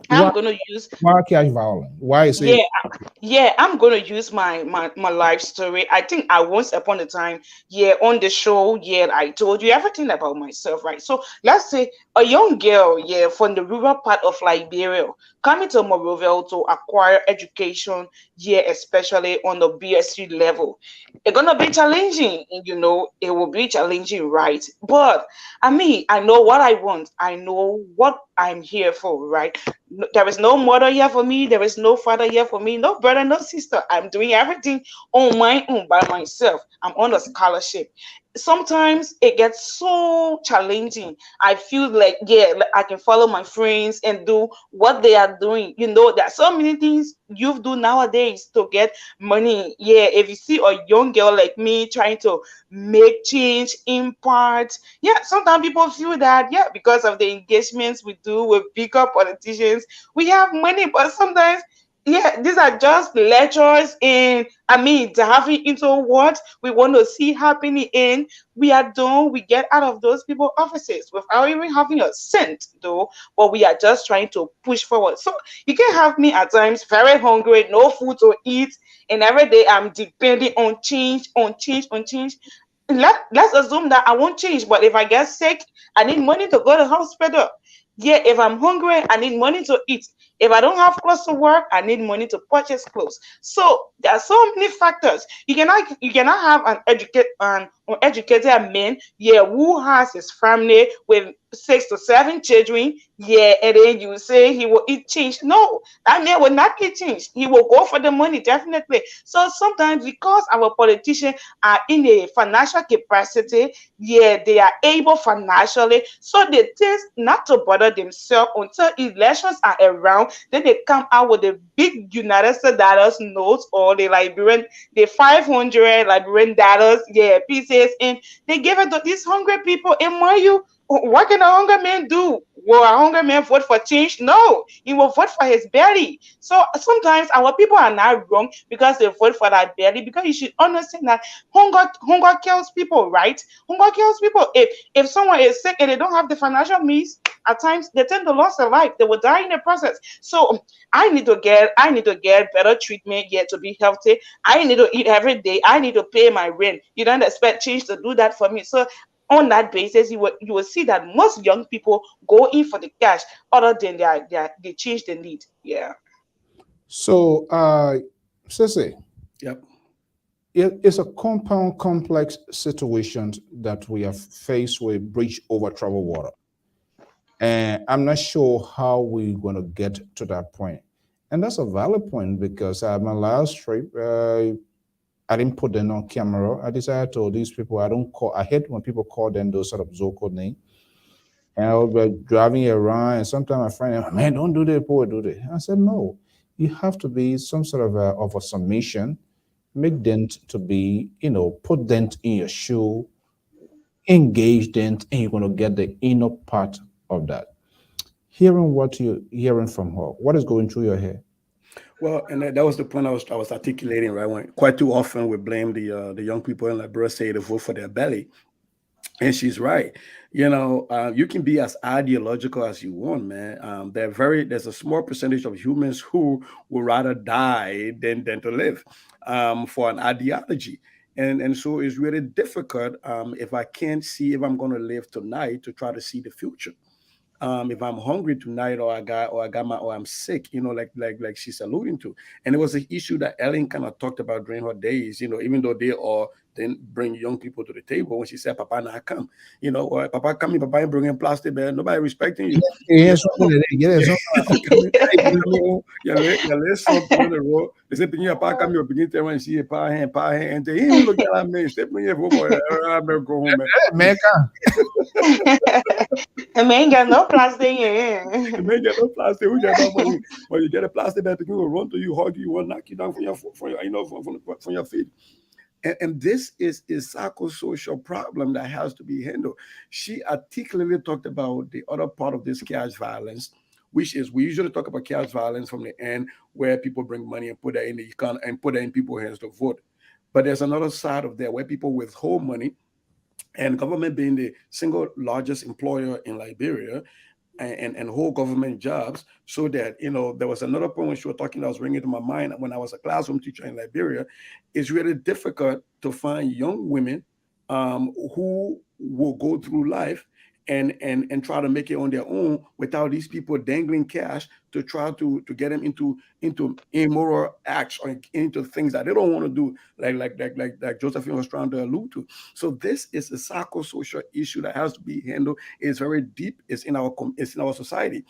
Why I'm gonna use why cash violence? Why is it? yeah, yeah, I'm gonna use my life story. I think I once upon a time, yeah, on the show, yeah, I told you everything about myself, right? So let's say a young girl, yeah, from the rural part of Liberia, coming to Monrovia to acquire education, yeah, especially on the BSc level. It's gonna be challenging, it will be challenging, right? But I mean, I know what I want, I know what I'm here for, right? There is no mother here for me. There is no father here for me. No brother, no sister. I'm doing everything on my own by myself. I'm on a scholarship. Sometimes it gets so challenging. I feel like, yeah, like I can follow my friends and do what they are doing. There are so many things you do nowadays to get money. Yeah, if you see a young girl like me trying to make change, impact, yeah, sometimes people feel that, yeah, because of the engagements we do with bigger politicians, we have money, but sometimes, yeah, these are just lectures in, I mean, diving into what we want to see happening in. We are done, we get out of those people offices without even having a cent, though, but we are just trying to push forward. So you can have me at times very hungry, no food to eat, and every day I'm depending on change, on change, on change. Let's assume that I won't change, but if I get sick, I need money to go to the hospital. Yeah, if I'm hungry, I need money to eat. If I don't have clothes to work, I need money to purchase clothes. So there are so many factors. You cannot have an educated man, yeah, who has his family with 6 to 7 children, yeah, and then you say he will eat change. No, that man will not eat change. He will go for the money, definitely. So sometimes because our politicians are in a financial capacity, yeah, they are able financially, so they tend not to bother themselves until elections are around. Then they come out with the big United States dollars notes, or the 500 Liberian dollars, yeah, pieces, and they give it to these hungry people. And mind you, what can a hungry man do? Will a hungry man vote for change? No, he will vote for his belly. So sometimes our people are not wrong because they vote for that belly, because you should understand that hunger kills people, right? Hunger kills people. If someone is sick and they don't have the financial means, at times they tend to lose their life. They will die in the process. So I need to get better treatment yet to be healthy. I need to eat every day. I need to pay my rent. You don't expect change to do that for me. So on that basis, you will see that most young people go in for the cash other than they change the need. Yeah. So Sissy, Yep. it's a compound complex situation that we have faced with bridge over troubled water. And I'm not sure how we're going to get to that point. And that's a valid point because my last trip, I didn't put them on camera. I decided to these people, I don't call, I hate when people call them those sort of Zoko name. And I was driving around, and sometimes my friend, man, don't do that, boy, do that. I said, no, you have to be some sort of a summation, make dent to be, put dent in your shoe, engage dent, and you're going to get the inner part of that. Hearing what you're hearing from her, what is going through your head? Well, and that was the point I was articulating, right? When quite too often we blame the young people in Liberia, say to vote for their belly, and she's right. You can be as ideological as you want, man. There's a small percentage of humans who would rather die than to live for an ideology. And so it's really difficult if I can't see if I'm going to live tonight to try to see the future. If I'm hungry tonight, or I'm sick, like she's alluding to. And it was an issue that Ellen kind of talked about during her days, even though they all didn't bring young people to the table. When she said, Papa, now come, or Papa coming, Papa ain't bringing plastic, man. Nobody respecting you. Yes, yes. Let's something on the road. They say, "Picking your Papa come, you begin to see a power hand, and they even look at me. Step me, I'm gonna go home, man. America. I ain't got no plastic in. You may get no plastic, we get no money. But you get a plastic bag, people will run to you, hug you, will knock you down from your feet. And this is a psychosocial problem that has to be handled. She articulately talked about the other part of this cash violence, which is we usually talk about cash violence from the end where people bring money and put that in the account and put that in people's hands to vote. But there's another side of that where people withhold money, and government being the single largest employer in Liberia, and whole government jobs, so that, there was another point when she was talking that was ringing to my mind when I was a classroom teacher in Liberia. It's really difficult to find young women who will go through life and try to make it on their own without these people dangling cash to try to get them into immoral acts or into things that they don't want to do, like Josephine was trying to allude to. So this is a psychosocial issue that has to be handled. It's very deep. It's in our society.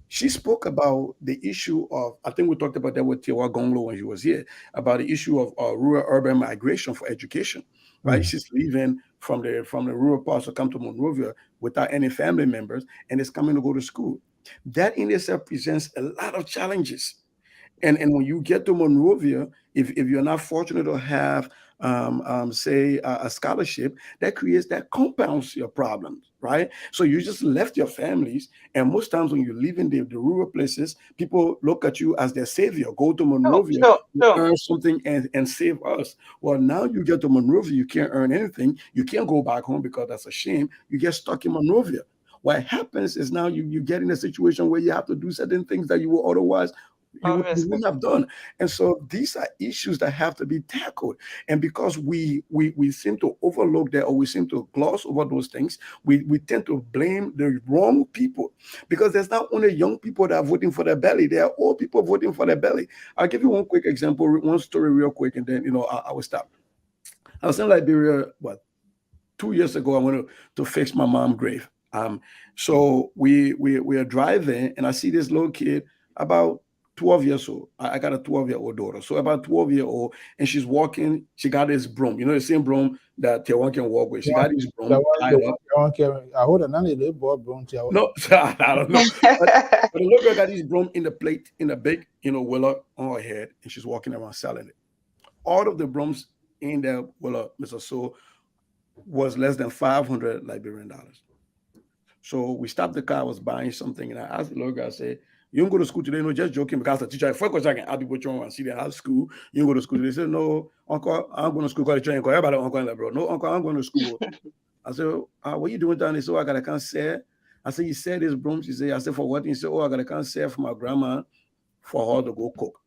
She spoke about the issue of, I think we talked about that with Tiwa Gonglo when she was here, about the issue of rural-urban migration for education, right? She's leaving from the rural parts to come to Monrovia without any family members, and is coming to go to school. That in itself presents a lot of challenges. And when you get to Monrovia, if you're not fortunate to have, say, a scholarship, that compounds your problems, right? So you just left your families, and most times when you live in the rural places, people look at you as their savior. Go to Monrovia, earn something, and save us. Well, now you get to Monrovia, you can't earn anything. You can't go back home because that's a shame. You get stuck in Monrovia. What happens is now you get in a situation where you have to do certain things that you will otherwise you wouldn't have done. And so these are issues that have to be tackled. And because we seem to overlook that, or we seem to gloss over those things, we tend to blame the wrong people, because there's not only young people that are voting for their belly, there are old people voting for their belly. I'll give you one quick example, one story real quick, and then I will stop. I was in Liberia, 2 years ago. I went to fix my mom's grave. So we are driving, and I see this little kid about 12 years old. I got a 12-year-old daughter. So about 12-year-old, and she's walking. She got this broom, the same broom that Tewan can walk with. She got this broom tied up. No, I don't know. But the little girl got this broom in the big, willow on her head, and she's walking around selling it. All of the brooms in the willow, Mr. So, was less than 500 Liberian dollars. So we stopped the car. I was buying something, and I asked the little girl, I said, "You don't go to school today?" No, just joking, because the teacher, first question I can ask people and see they have school. You don't go to school today? They said, "No, uncle, I'm going to school. Everybody, uncle, and bro. No, uncle, I'm going to school." I said, "What are you doing down there?" So I got a concert. I said, "You said this broom?" She said, "I said, for what?" He said, "Oh, I got a concert for my grandma for her to go cook."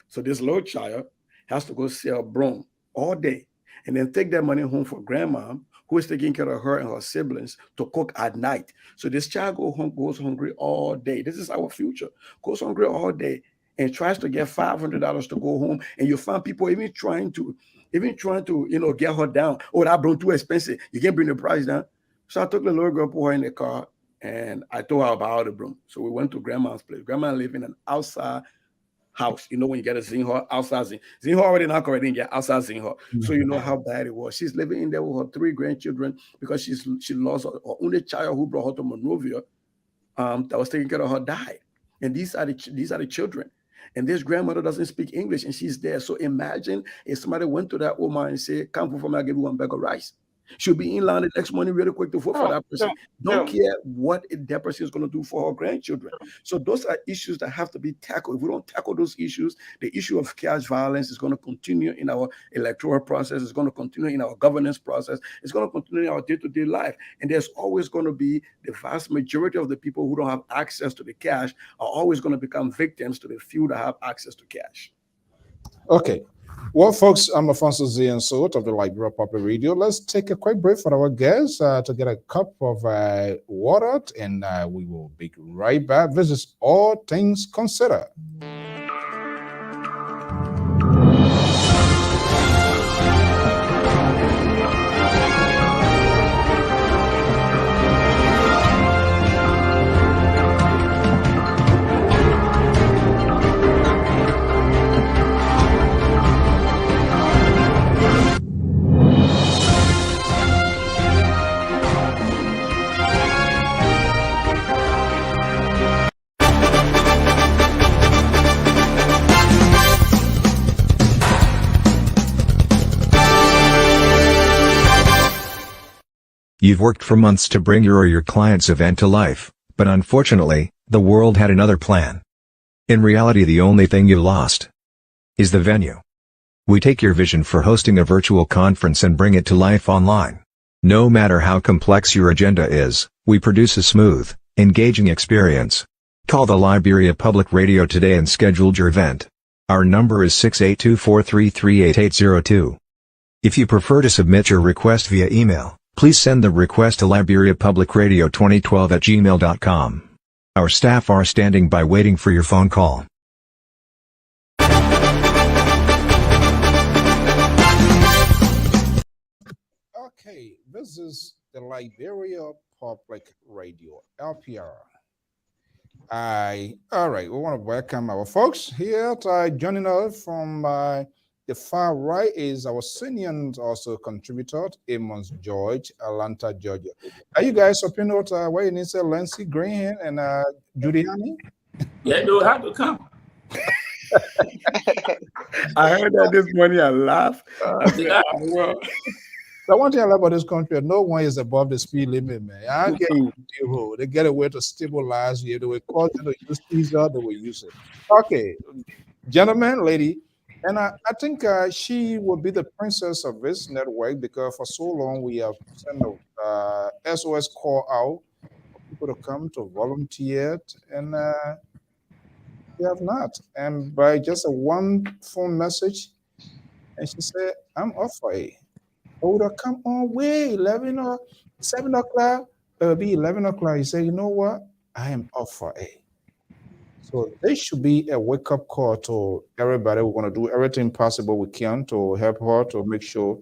So this little child has to go sell broom all day and then take that money home for grandma, who is taking care of her and her siblings, to cook at night. So this child goes hungry all day. This is our future. Goes hungry all day and tries to get $500 to go home. And you find people even trying to, get her down. "Oh, that broom too expensive. You can't bring the price down." So I took the little girl, put her in the car, and I told her about the broom. So we went to grandma's place. Grandma lived in an outside house. When you get a Zinho outside, Zinho already not correct, didn't get outside Zinho. So you know how bad it was. She's living in there with her 3 grandchildren, because she lost her only child who brought her to Monrovia, that was taking care of her, died. And these are the children. And this grandmother doesn't speak English, and she's there. So imagine if somebody went to that woman and said, "Come vote for me, I'll give you 1 bag of rice." She'll be in line the next morning really quick to vote for that person. Don't care what that person is going to do for her grandchildren. So those are issues that have to be tackled. If we don't tackle those issues, the issue of cash violence is going to continue in our electoral process. It's going to continue in our governance process. It's going to continue in our day-to-day life. And there's always going to be the vast majority of the people who don't have access to the cash are always going to become victims to the few that have access to cash. Okay. Well, folks, I'm Alfonso Z and Sot of the Liberia Public Radio. Let's take a quick break for our guests to get a cup of water, and we will be right back. This is All Things Considered. You've worked for months to bring your or your client's event to life, but unfortunately, the world had another plan. In reality, the only thing you lost is the venue. We take your vision for hosting a virtual conference and bring it to life online. No matter how complex your agenda is, we produce a smooth, engaging experience. Call the Liberia Public Radio today and schedule your event. Our number is 682-433-8802. If you prefer to submit your request via email, please send the request to liberiapublicradio2012@gmail.com. Our staff are standing by waiting for your phone call. Okay, this is the Liberia Public Radio, LPR. All right, we want to welcome our folks here. Joining us from the far right is our senior and also contributor, Amos George, Atlanta, Georgia. Are you guys opinion where you need to Lancy Green and Giuliani? Yeah, they'll have to come. I heard that this morning. I laughed. Well, The one thing I love about this country, no one is above the speed limit, man. I get the road. They get a way to stabilize you. They will cause them to use teaser, they will use it. Okay, gentlemen, lady, and I think she will be the princess of this network because for so long we have sent a SOS call out for people to come to volunteer, and they have not. And by just a one phone message, and she said, "I'm off for it." Oh, come on, wait, 11 or 7 o'clock, it'll be 11 o'clock. You say, you know what? I am off for A. So there should be a wake-up call to everybody. We're going to do everything possible we can to help her to make sure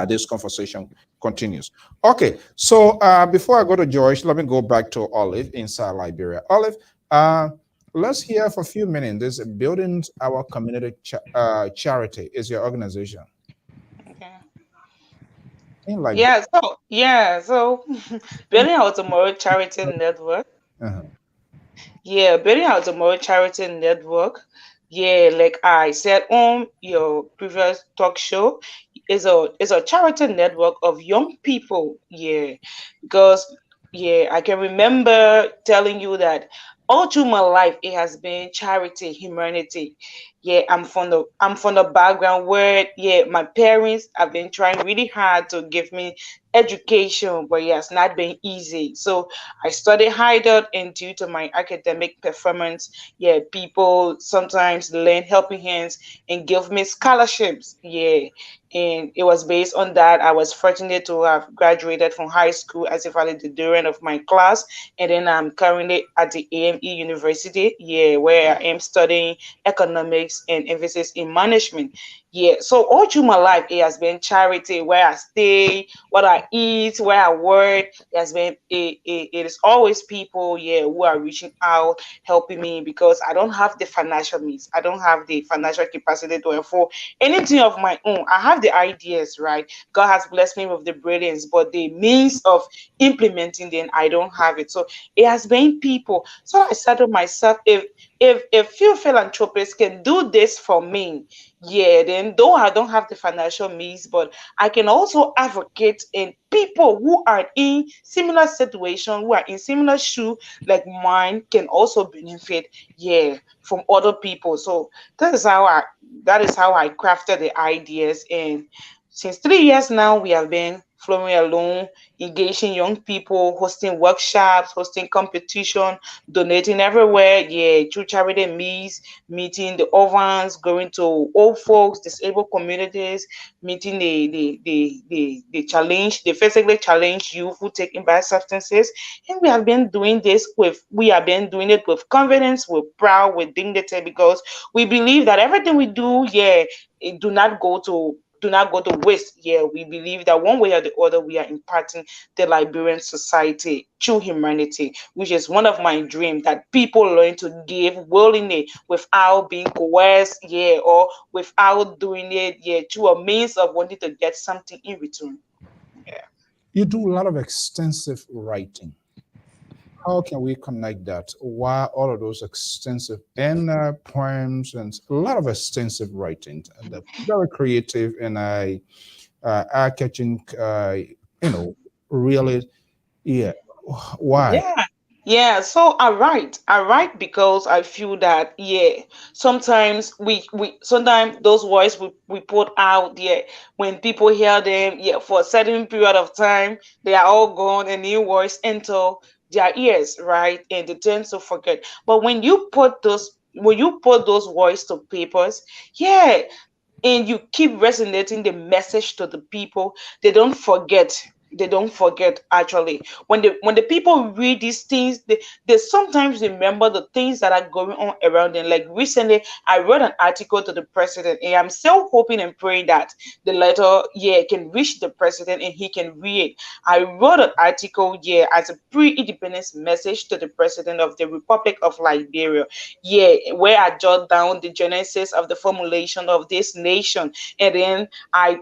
this conversation continues. Okay, so before I go to George, let me go back to Olive inside Liberia. Olive, let's hear for a few minutes. This Building Our Community Charity is your organization. Like so Building Our Tomorrow Charity Network. Building Our Tomorrow Charity Network. Like I said on your previous talk show, is a charity network of young people. Because I can remember telling you that all through my life it has been charity, humanity. I'm from the background where my parents have been trying really hard to give me education, but it's not been easy. So I studied harder, and due to my academic performance, people sometimes lend helping hands and give me scholarships. And it was based on that. I was fortunate to have graduated from high school as a valedictorian of my class, and then I'm currently at the AME University, where I am studying economics and emphasis in management. So all through my life, it has been charity. Where I stay, what I eat, where I work, it has been it is always people who are reaching out, helping me, because I don't have the financial means. I don't have the financial capacity to afford anything of my own. I have the ideas, right? God has blessed me with the brilliance, but the means of implementing them, I don't have it. So it has been people. So I said to myself, if few philanthropists can do this for me, then though I don't have the financial means, but I can also advocate in people who are in similar situation, who are in similar shoe like mine, can also benefit from other people. So that is how I crafted the ideas. And since 3 years now, we have been flowing along, engaging young people, hosting workshops, hosting competition, donating everywhere, through charity meets, meeting the orphans, going to old folks, disabled communities, meeting the challenge, the physically challenged youth who take in bad substances. And we have been doing it with confidence, with proud, with dignity, because we believe that everything we do, it do not go to waste. We believe that one way or the other we are impacting the Liberian society through humanity, which is one of my dreams, that people learn to give willingly without being coerced, or without doing it, through a means of wanting to get something in return. You do a lot of extensive writing. How can we connect that? Why all of those extensive poems and a lot of extensive writing, and very creative and eye-catching, really, why? Yeah, so I write because I feel that yeah, sometimes we sometimes those voice we put out there when people hear them, yeah, for a certain period of time, they are all gone and new voice enter their ears, right? And they tend to forget. But when you put those voice to papers, yeah, and you keep resonating the message to the people, they don't forget. They don't forget actually when the people read these things, they sometimes remember the things that are going on around them. Like recently I wrote an article to the president, and I'm still hoping and praying that the letter, yeah, can reach the president and he can read. I wrote an article, yeah, as a pre-independence message to the president of the Republic of Liberia, yeah, where I jot down the genesis of the formulation of this nation, and then I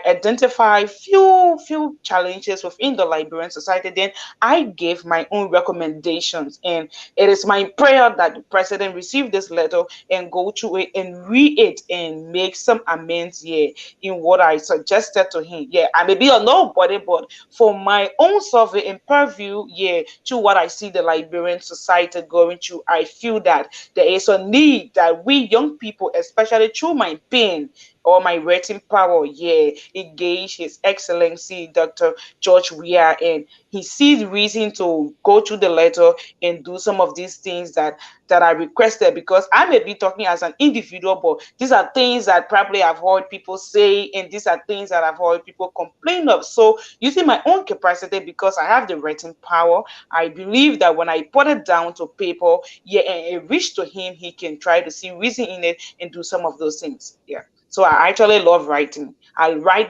identify few challenges within the Liberian society. Then I gave my own recommendations, and it is my prayer that the president receive this letter and go through it and read it and make some amends, yeah, in what I suggested to him. Yeah, I may be a nobody, but for my own survey and purview, yeah, to what I see the Liberian society going through, I feel that there is a need that we young people, especially through my pen or my writing power, yeah, engage His Excellency Dr. George Weah, and he sees reason to go through the letter and do some of these things that I requested, because I may be talking as an individual, but these are things that probably I've heard people say, and these are things that I've heard people complain of. So using my own capacity, because I have the writing power, I believe that when I put it down to paper, yeah, and it reach to him, he can try to see reason in it and do some of those things. Yeah. So I actually love writing. I write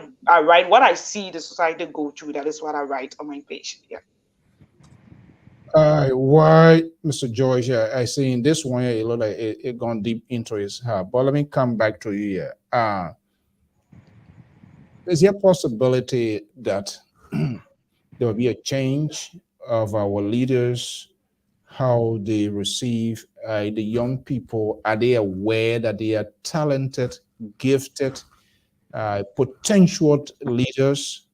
what I see the society go through. That is what I write on my page. Yeah. Why, Mr. George? I see in this one, it look like it gone deep into his heart. But let me come back to you here. Is there a possibility that there will be a change of our leaders, how they receive the young people? Are they aware that they are talented, gifted, potential leaders,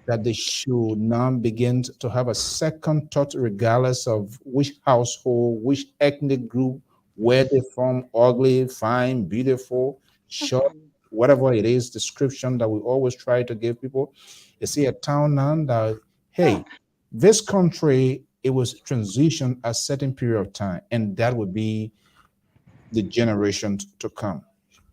that they should now begin to have a second thought, regardless of which household, which ethnic group, where they're from, ugly, fine, beautiful, short, whatever it is, description that we always try to give people. You see a town now that, hey, this country, it was transition a certain period of time, and that would be the generation to come.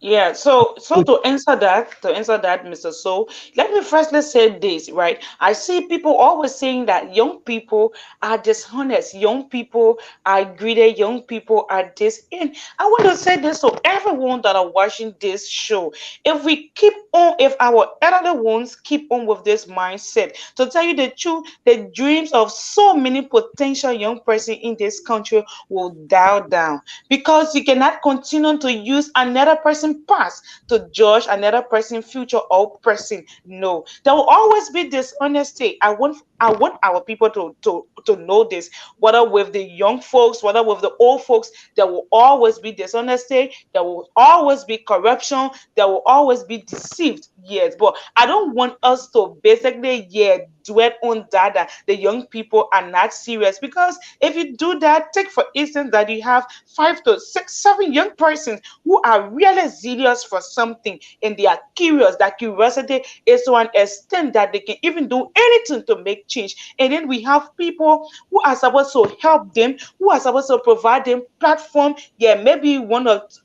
Yeah, so to answer that, Mr. So, let me firstly say this, right? I see people always saying that young people are dishonest, young people are greedy, young people are this. And I want to say this to everyone that are watching this show. If our elderly ones keep on with this mindset, to tell you the truth, the dreams of so many potential young person in this country will die down, because you cannot continue to use another person's past to judge another person's future or person. No, there will always be dishonesty. I want our people to know this, whether with the young folks, whether with the old folks. There will always be dishonesty, there will always be corruption, there will always be deceived. Yes, but I don't want us to basically, yeah, dwell on that the young people are not serious. Because if you do that, take for instance that you have 5 to 6, 7 young persons who are really serious for something and they are curious. That curiosity is to an extent that they can even do anything to make change. And then we have people who are supposed to help them, who are supposed to provide them platform. Yeah, maybe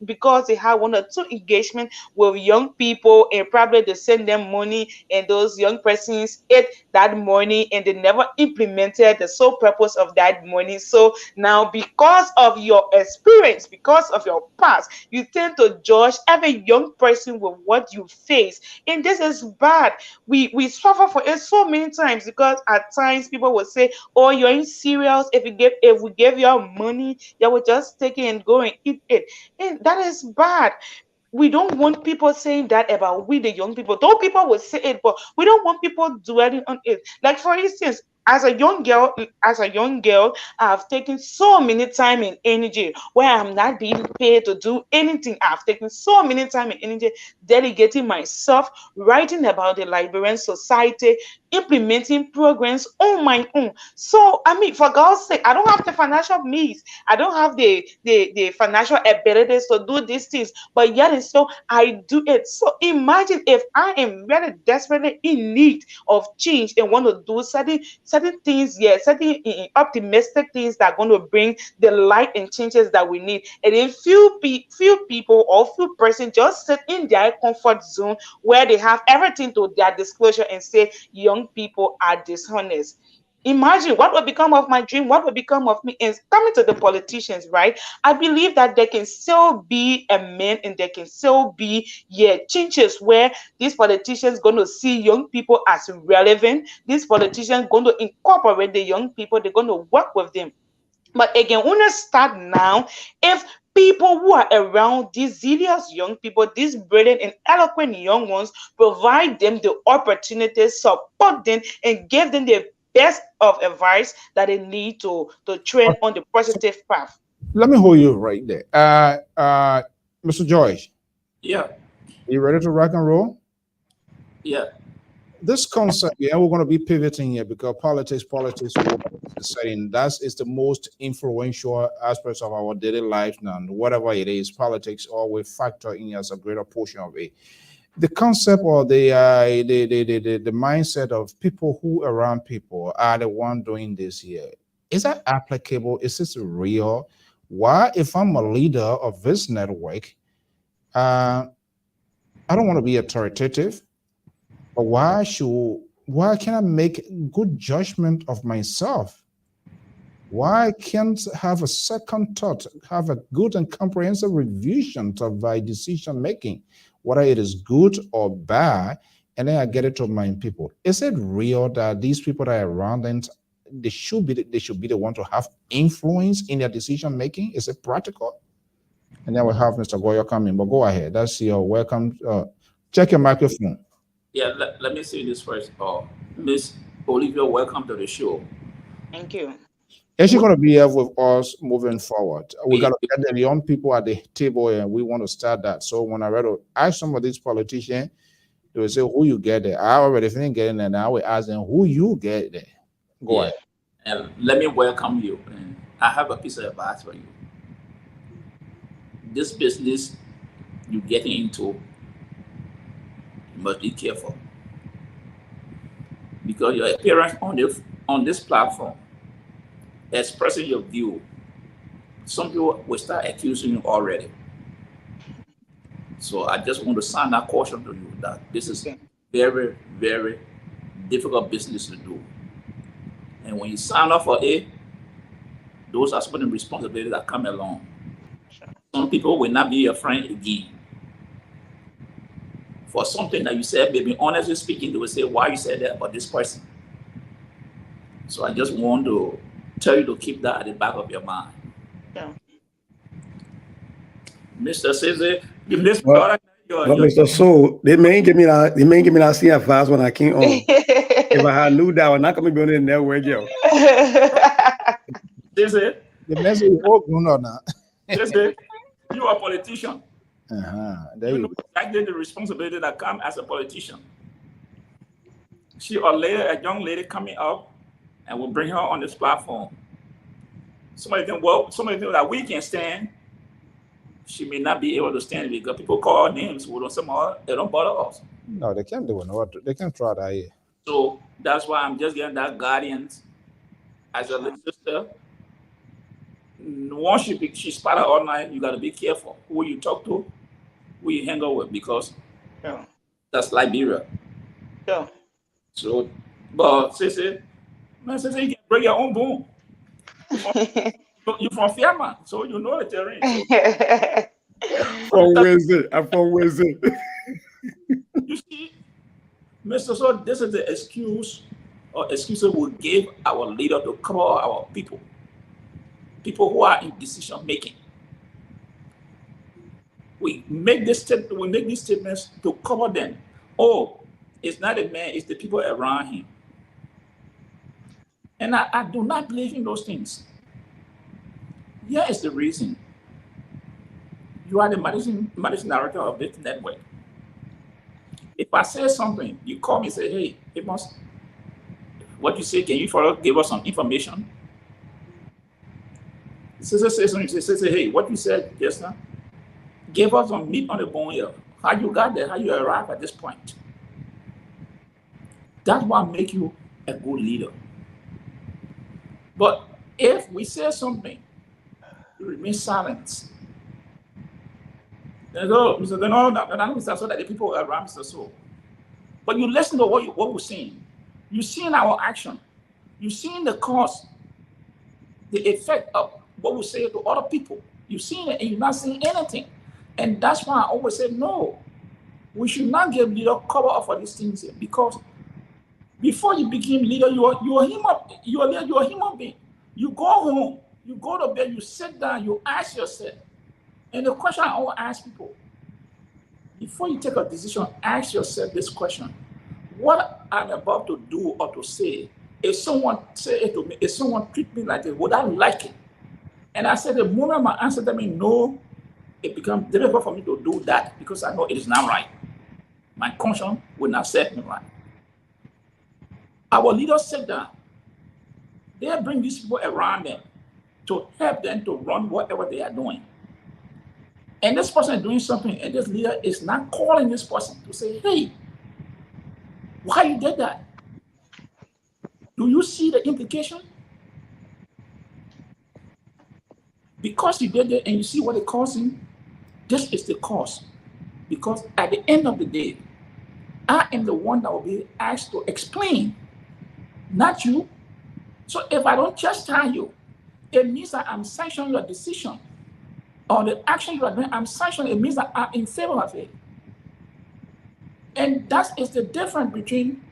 because they have 1 or 2 engagement with young people, and probably they send them money, and those young persons ate that money and they never implemented the sole purpose of that money. So now, because of your experience, because of your past, you tend to judge every young person with what you face. And this is bad. We suffer for it so many times, because at times people will say, oh, you're in serious. If we give you our money, you will just take it and go and eat it. And that is bad. We don't want people saying that about we the young people. Though people will say it, but we don't want people dwelling on it. Like for instance, as a young girl, I've taken so many time and energy where I'm not being paid to do anything. I've taken so many time and energy dedicating myself, writing about the Liberian society, implementing programs on my own. So I mean, for God's sake, I don't have the financial means, I don't have the financial abilities to do these things, but yet and so I do it. So imagine if I am really desperately in need of change and want to do certain things, yeah, certain optimistic things that are going to bring the light and changes that we need. And then few people or few persons just sit in their comfort zone where they have everything to their disclosure and say young people are dishonest. Imagine what will become of my dream, what will become of me. And coming to the politicians, right? I believe that there can still be a man and there can still be, yeah, changes where these politicians going to see young people as relevant. These politicians going to incorporate the young people. They're going to work with them. But again, when I start now, if people who are around these zealous young people, these brilliant and eloquent young ones, provide them the opportunities, support them, and give them the best of advice that they need to train on the positive path. Let me hold you right there. Mr. George, Yeah, you ready to rock and roll? yeah. This concept, yeah, we're going to be pivoting here because politics, setting that is the most influential aspects of our daily life now. Whatever it is, politics always factor in as a greater portion of it. The concept or the mindset of people who around people are the one doing this here. Is that applicable? Is this real? Why, if I'm a leader of this network, I don't want to be authoritative. But why can't I make good judgment of myself? Why can't I have a second thought, have a good and comprehensive revision of my decision making, whether it is good or bad, and then I get it to my people? Is it real that these people that are around them, they should be the one to have influence in their decision making? Is it practical? And then we have Mr. Goyo coming, but go ahead. That's your welcome. Check your microphone. Yeah, let me say this first. Miss Olivia, welcome to the show. Thank you. Is she going to be here with us moving forward? We got to get the young people at the table and we want to start that. So when I read to ask some of these politicians, they will say, who you get there? I already finished getting there. Now we ask them, who you get there? Go ahead. And let me welcome you. And I have a piece of advice for you. This business you're getting into, you must be careful. Because your appearance on this platform, expressing your view, some people will start accusing you already. So I just want to sound that caution to you that this is very, very difficult business to do. And when you sign up for it, those are some of the responsibilities that come along. Some people will not be your friend again. For something that you said, maybe honestly speaking, they will say, why you said that about this person? So I just want to tell you to keep that at the back of your mind. Yeah. Mr. Cesar, give this Well, Mr. So they may give me that same advice when I came on. If I had knew that, I'm not gonna be on the network, yo. Cesar, The message is all grown up now. Cesar, you are a politician. There you know go. exactly the responsibility that comes as a politician. She or later a young lady coming up, and we'll bring her on this platform. Somebody think that we can stand, she may not be able to stand because people call her names. We don't somehow they don't bother us. No, they can't do it. They can't try that here. So that's why I'm just getting that guardians as a little sister. Once she spotted all night, you got to be careful who you talk to, who you hang out with, because that's Liberia. Yeah. So, but Sissy, you can bring your own boom. You're from Fiamma, so you know the terrain. From Wednesday. I'm from Wednesday. You see, Mr. So this is the excuses we give our leader to cover our people who are in decision making. We make these statements to cover them. Oh, it's not a man, it's the people around him. And I do not believe in those things. Here is the reason. You are the managing director of this network. If I say something, you call me and say, hey, What you say, can you follow, give us some information? Say, hey, what you said just now, give us some meat on the bone here. How you got there, how you arrived at this point. That's what makes you a good leader. But if we say something, you remain silent. Then all so that the people around Mr. So. But you listen to what we're saying. You're seeing our action. You're seeing the cause, the effect of what we say to other people. You're seeing it and you're not seeing anything. And that's why I always say, no, we should not give leader cover up for these things here, because before you became leader, you're a human being. You go home, you go to bed, you sit down, you ask yourself. And the question I always ask people, before you take a decision, ask yourself this question: what I'm about to do or to say, if someone say it to me, if someone treat me like this, would I like it? And I said, the moment my answer to me no, it becomes difficult for me to do that, because I know it is not right. My conscience will not set me right. Our leaders sit down. They bring these people around them to help them to run whatever they are doing. And this person is doing something, and this leader is not calling this person to say, hey, why you did that? Do you see the implication? Because you did it and you see what it causing, this is the cause. Because at the end of the day, I am the one that will be asked to explain, not you. So if I don't chastise you, it means that I'm sanctioning your decision, or the action you are doing, I'm sanctioning. It means that I'm in favor of it. And that is the difference between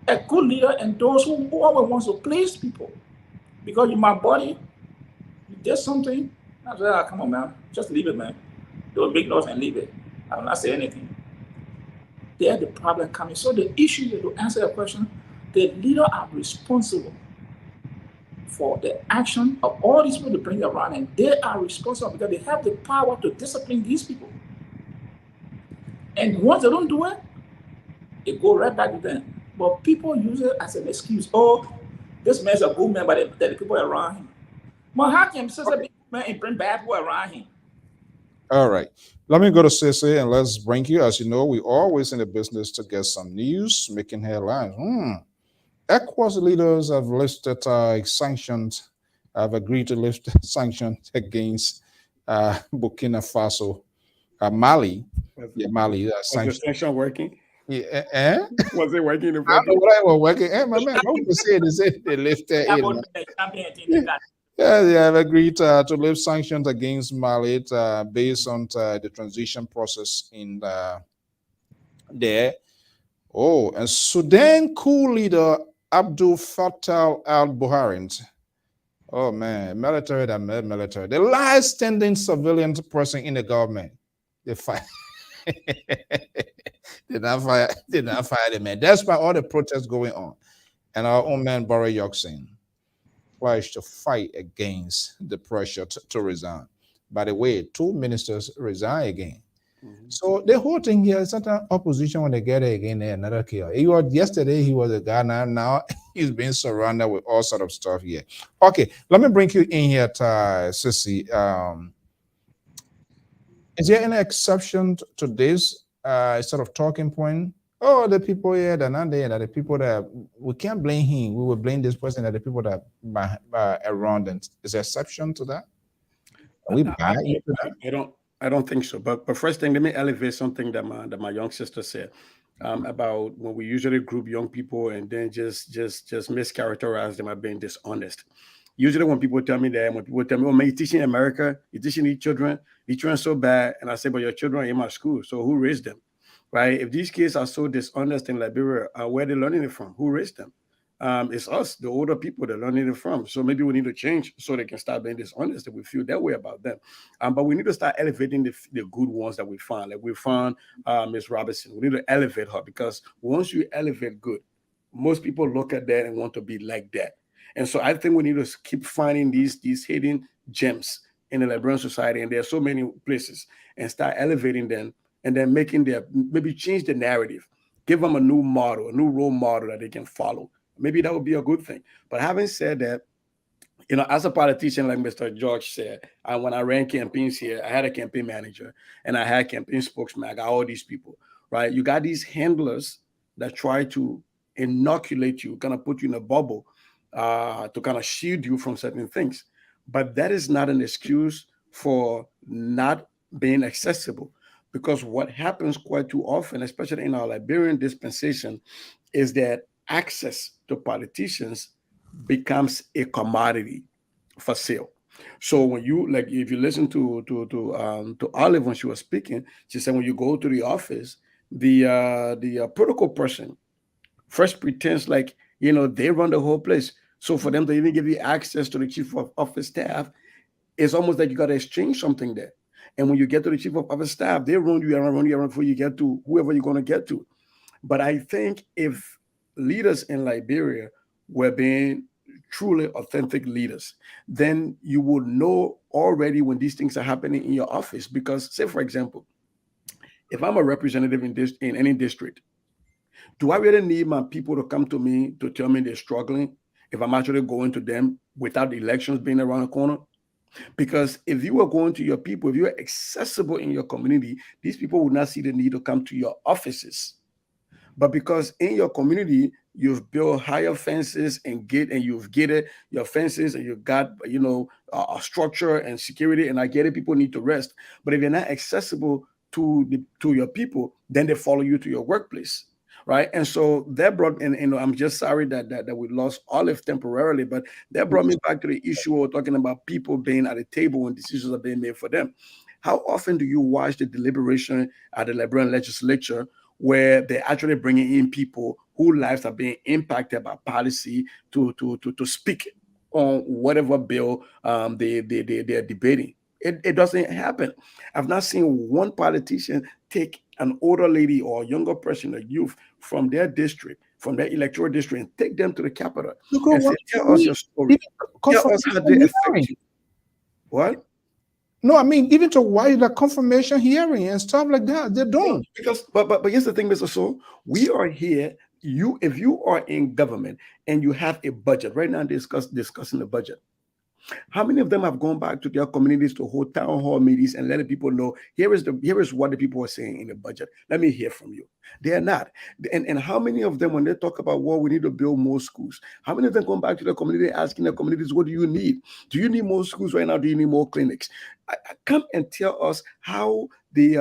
a good leader and those who always want to please people. Because in my body, you did something, I said, oh, come on, man, just leave it, man. Don't make noise and leave it. I will not say anything. There the problem coming. So the issue is, to answer your question, the leader are responsible for the action of all these people to bring around, and they are responsible because they have the power to discipline these people. And once they don't do it, it goes right back to them. But people use it as an excuse. Oh, this man's a good man, but the people around him. Well, how can such a big man and bring bad people around him? All right. Let me go to Sissy and let's bring you. As you know, we're always in the business to get some news, making headlines. ECOWAS leaders have listed sanctions, have agreed to lift sanctions against Burkina Faso, Mali. Yeah, Mali. Was the sanction working? Yeah, Was it working? I don't know what I was working. Hey, my man, how you say they lifted it? Yeah, they have agreed to lift sanctions against Mali based on the transition process in there. Oh, and Sudan coup leader Abdul Fattah al-Burhan. Oh man, military that made military. The last standing civilian person in the government. They fight. Did not fire the man. That's why all the protests going on. And our own man Barry Yoxin pledged to fight against the pressure to resign. By the way, 2 ministers resign again. So the whole thing here is certain opposition when they get it again, another kill. Yesterday he was a guy, now he's being surrounded with all sort of stuff here. Okay, let me bring you in here, Sissy. Is there any exception to this sort of talking point? Oh, the people here, they're not there. That the people that we can't blame him. We will blame this person. That the people that around them. Is there exception to that? Are we buy into that? I don't think so. But first thing, let me elevate something that my young sister said about when we usually group young people and then just mischaracterize them as being dishonest. Usually when people tell me that, when people tell me, oh man, you're teaching America, you're teaching these children so bad, and I say, but your children are in my school, so who raised them? Right? If these kids are so dishonest in Liberia, where are they learning it from? Who raised them? It's us, the older people, they're learning it from. So maybe we need to change so they can start being dishonest if we feel that way about them. But we need to start elevating the good ones that we found. Like we found Ms. Robinson. We need to elevate her, because once you elevate good, most people look at that and want to be like that. And so I think we need to keep finding these hidden gems in the Liberian society, and there are so many places, and start elevating them, and then maybe change the narrative, give them a new model, a new role model that they can follow. maybe that would be a good thing. But having said that, as a politician, like Mr. George said, when I ran campaigns here, I had a campaign manager and I had campaign spokesman. I got all these people, right? You got these handlers that try to inoculate you, kind of put you in a bubble to kind of shield you from certain things. But that is not an excuse for not being accessible. Because what happens quite too often, especially in our Liberian dispensation, is that access to politicians becomes a commodity for sale. So when you if you listen to Olive when she was speaking, she said when you go to the office, the protocol person first pretends like they run the whole place. So for them to even give you access to the chief of office staff, it's almost like you got to exchange something there. And when you get to the chief of office staff, they run you around before you get to whoever you're going to get to. But I think if leaders in Liberia were being truly authentic leaders, then you would know already when these things are happening in your office. Because, say, for example, if I'm a representative in any district, do I really need my people to come to me to tell me they're struggling if I'm actually going to them without the elections being around the corner? Because if you are going to your people, if you are accessible in your community, these people will not see the need to come to your offices. But because in your community, you've built higher fences and you've gated your fences and you've got, a structure and security, and I get it, people need to rest. But if you're not accessible to your people, then they follow you to your workplace. Right. And so that brought in, I'm just sorry that we lost Olive temporarily, but that brought me back to the issue of talking about people being at the table when decisions are being made for them. How often do you watch the deliberation at the Liberian legislature where they're actually bringing in people whose lives are being impacted by policy to speak on whatever bill they're debating? It doesn't happen. I've not seen one politician take an older lady or a younger person, a youth from their district, from their electoral district, and take them to the Capitol and say, tell us your story. Tell us how they affect you. What? No, I mean, even to why the confirmation hearing and stuff like that, they don't. Because, but here's the thing, Mr. So, we are here. If you are in government and you have a budget, right now discussing the budget, how many of them have gone back to their communities to hold town hall meetings and letting people know here is what the people are saying in the budget? Let me hear from you. They are not. And how many of them, when they talk about we need to build more schools, how many of them come back to the community asking the communities, what do you need? Do you need more schools right now? Do you need more clinics? Come and tell us how the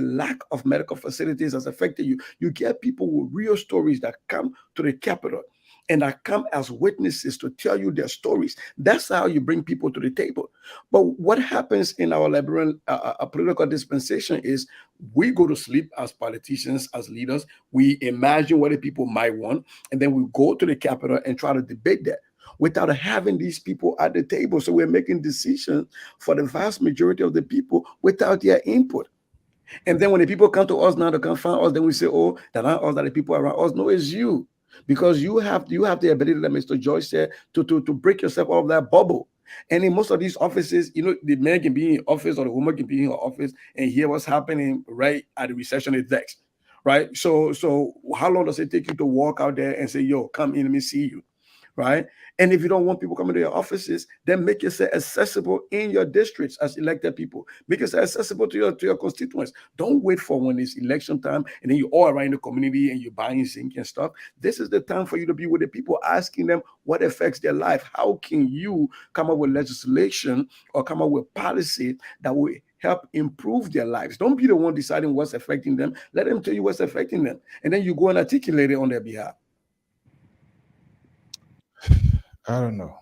lack of medical facilities has affected you. You get people with real stories that come to the Capitol and that come as witnesses to tell you their stories. That's how you bring people to the table. But what happens in our Liberian political dispensation is we go to sleep as politicians, as leaders. We imagine what the people might want, and then we go to the Capitol and try to debate that without having these people at the table. So we're making decisions for the vast majority of the people without their input. And then when the people come to us now to come find us, then we say, oh, they're not us, that the people around us. No, it's you. Because you have the ability that Mr. Joyce said to break yourself out of that bubble. And in most of these offices, the man can be in office or the woman can be in her office and hear what's happening right at the receptionist desk, right? So how long does it take you to walk out there and say, yo, come in, let me see you, right? And if you don't want people coming to your offices, then make yourself accessible in your districts as elected people. Make yourself accessible to your constituents. Don't wait for when it's election time and then you're all around the community and you're buying zinc and stuff. This is the time for you to be with the people, asking them what affects their life. How can you come up with legislation or come up with policy that will help improve their lives? Don't be the one deciding what's affecting them. Let them tell you what's affecting them. And then you go and articulate it on their behalf. I don't know.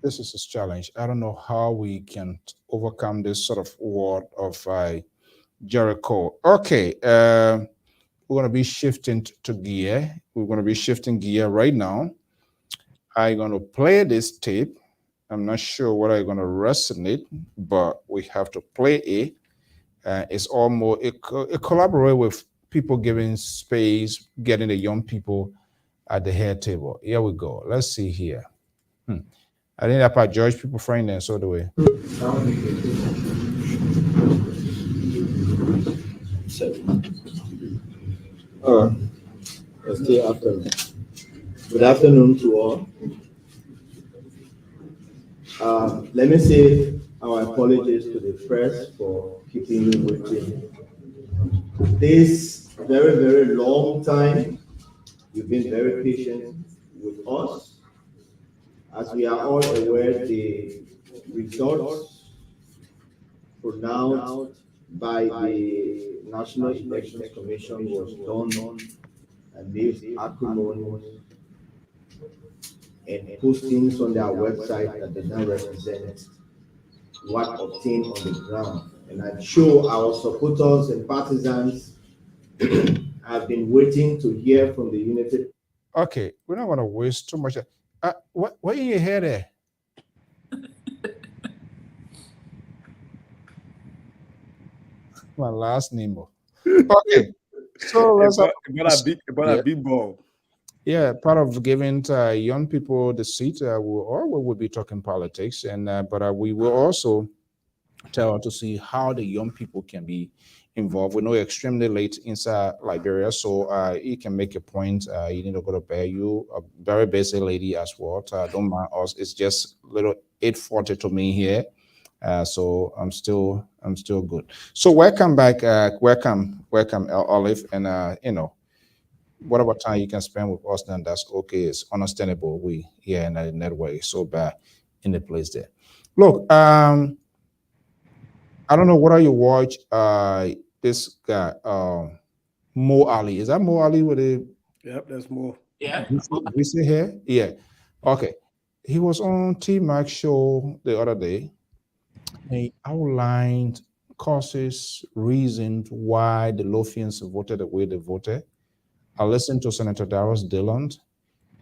This is a challenge. I don't know how we can overcome this sort of word of Jericho. Okay, we're going to be shifting to gear. We're going to be shifting gear right now. I'm going to play this tape. I'm not sure what I'm going to resonate, but we have to play it. It's almost it collaborate with people giving space, getting the young people at the head table. Here we go. Let's see here. I think that part George people find them so the way. still afternoon. Good afternoon to all. Let me say our apologies to the press for keeping you waiting. This very, very long time, you've been very patient with us. As we are all aware, the results pronounced by the National Elections Commission was done amidst acrimony and postings on their website that did not represent what obtained on the ground. And I'm sure our supporters and partisans have been waiting to hear from the United. Okay, we're not going to waste too much. What in your head there? My last name. Okay, so let's have, a big ball. yeah, part of giving young people the seat, we will be talking politics, and but we will also tell to see how the young people can be involved. We know you're extremely late inside Liberia, so you can make a point. You need to go to bed. You a very busy lady as well. Don't mind us. It's just little 8:40 to me here. So I'm still good. So welcome back, welcome Olive, and whatever time you can spend with us, then that's okay. It's understandable. We here in the network is so bad in the place there. Look, I don't know whether you watch this guy, Mo Ali. Is that Mo Ali with a Yep, that's more. Yeah. we see here? Yeah. Okay. He was on T Mac show the other day. He outlined causes, reasons why the Lothians voted the way they voted. I listened to Senator Darius Dillon.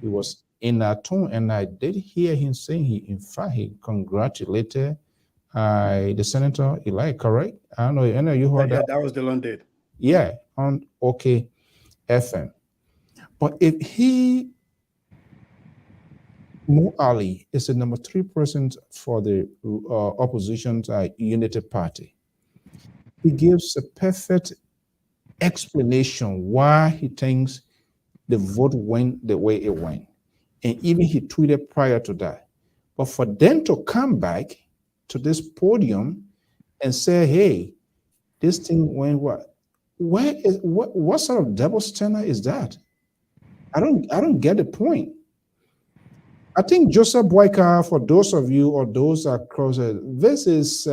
He was in that tone, and I did hear him saying in fact, he congratulated the senator elect, correct? I know you heard that. That was the London. Yeah, on OK FM. But if Mo Ali is the number 3 person for the opposition Unity Party, he gives a perfect explanation why he thinks the vote went the way it went. And even he tweeted prior to that. But for them to come back to this podium and say, hey, this thing went what? What sort of double standard is that? I don't get the point. I think Joseph Boyka, for those of you or those across, this is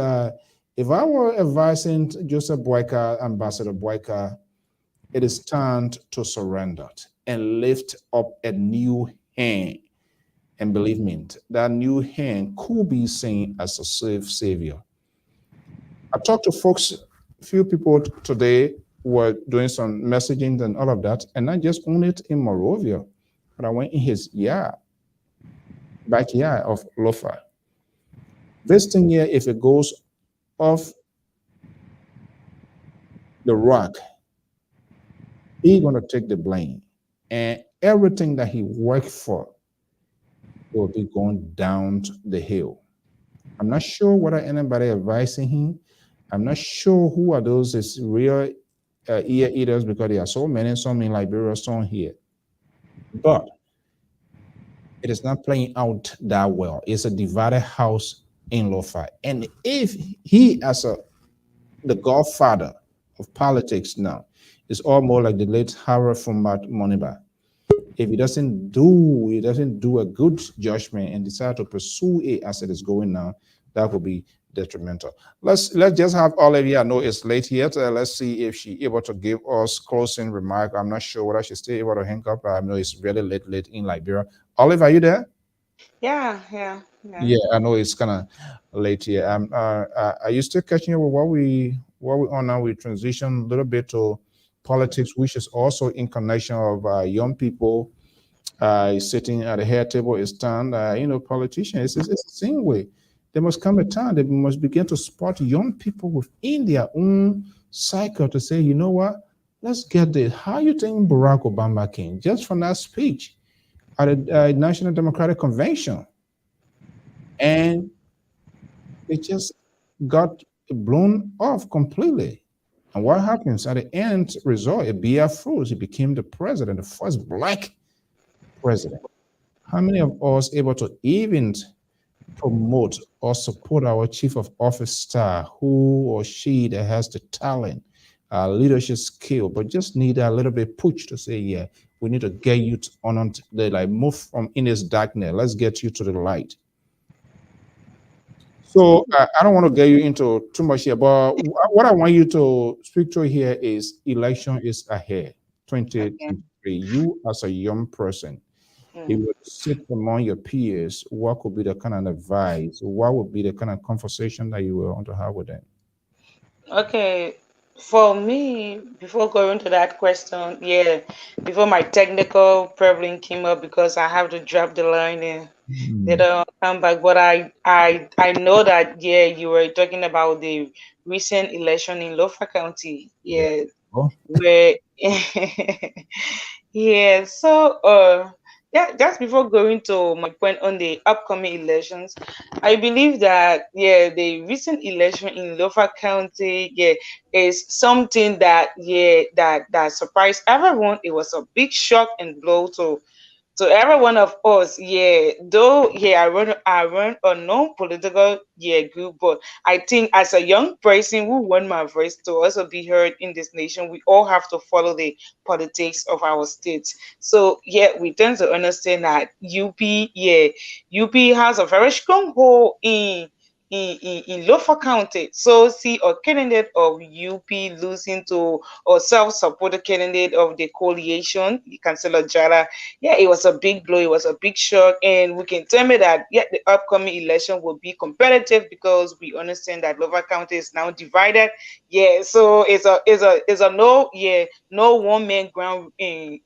if I were advising Joseph Boyka, Ambassador Boyka, it is time to surrender and lift up a new hand. And believe me, that new hand could be seen as a savior. I talked to folks, a few people today were doing some messaging and all of that, and I just owned it in Morovia, but I went in his backyard of Lofa. This thing here, if it goes off the rock, he's going to take the blame. And everything that he worked for will be going down the hill. I'm not sure whether anybody advising him. I'm not sure who are those is real ear eaters, because there are so many, some in Liberia, some here. But it is not playing out that well. It's a divided house in Lofa. And if he, as the godfather of politics now, is almost like the late Harold from Moniba. If he doesn't do a good judgment and decide to pursue it as it is going now, that will be detrimental. Let's just have Olivia. I know it's late yet. Let's see if she's able to give us closing remark. I'm not sure whether she's still able to hang up. I know it's really late in Liberia. Olive, are you there? Yeah. Yeah, I know it's kind of late here. Are you still catching up with what we on now? We transition a little bit to politics, which is also in connection of young people sitting at the head table is stand. Politicians, it's the same way. There must come a time they must begin to spot young people within their own cycle to say, you know what, let's get this. How you think Barack Obama came? Just from that speech at the National Democratic Convention. And it just got blown off completely. And what happens at the end result? Biya froze. He became the president, the first black president. How many of us able to even promote or support our chief of office star, who or she that has the talent, leadership skill, but just need a little bit push to say, yeah, we need to get you to on the like move from in this darkness. Let's get you to the light. So I don't want to get you into too much here, but what I want you to speak to here is election is ahead, Okay. 2023. You as a young person, if Mm. you were to sit among your peers, what could be the kind of advice? What would be the kind of conversation that you will want to have with them? Okay. For me, before going to that question, yeah, before my technical problem came up because I have to drop the line and they Hmm. don't come back. But I know that yeah, you were talking about the recent election in Lofa County. Yeah. Yeah, Oh, where yeah, so yeah, just before going to my point on the upcoming elections, I believe that yeah, the recent election in Lofa County, yeah, is something that yeah that surprised everyone. It was a big shock and blow to every one of us, yeah, though, yeah, I run a non-political, yeah, group, but I think as a young person who want my voice to also be heard in this nation, we all have to follow the politics of our states. So, yeah, we tend to understand that UP, yeah, UP has a very strong hold in Lofa County. So, see a candidate of UP losing to or self-supported candidate of the coalition, Councillor Jara, yeah, it was a big blow. It was a big shock, and we can tell me that yeah, the upcoming election will be competitive because we understand that Lover County is now divided. Yeah, so it's a no yeah no one man ground in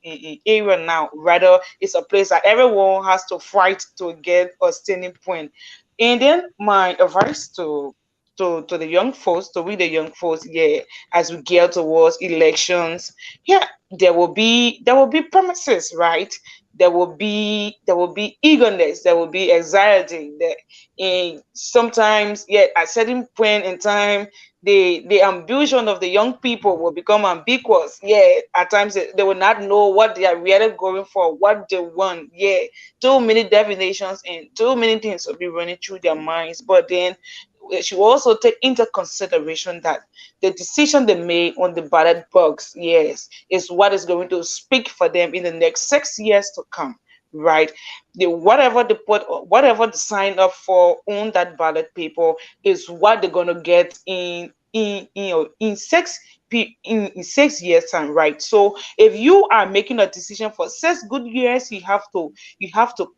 area now. Rather, it's a place that everyone has to fight to get a standing point. And then my advice to the young folks, to we the young folks, yeah, as we get towards elections, yeah, there will be promises, right? There will be eagerness, there will be anxiety. That in sometimes, yeah, at certain point in time, the ambition of the young people will become ambiguous. Yeah, at times they will not know what they are really going for, what they want. Yeah, too many definitions and too many things will be running through their minds. But then we should also take into consideration that the decision they made on the ballot box, yes, is what is going to speak for them in the next 6 years to come, right? Whatever they sign up for on that ballot paper is what they're gonna get in in 6 years time, right? So if you are making a decision for 6 good years, you have to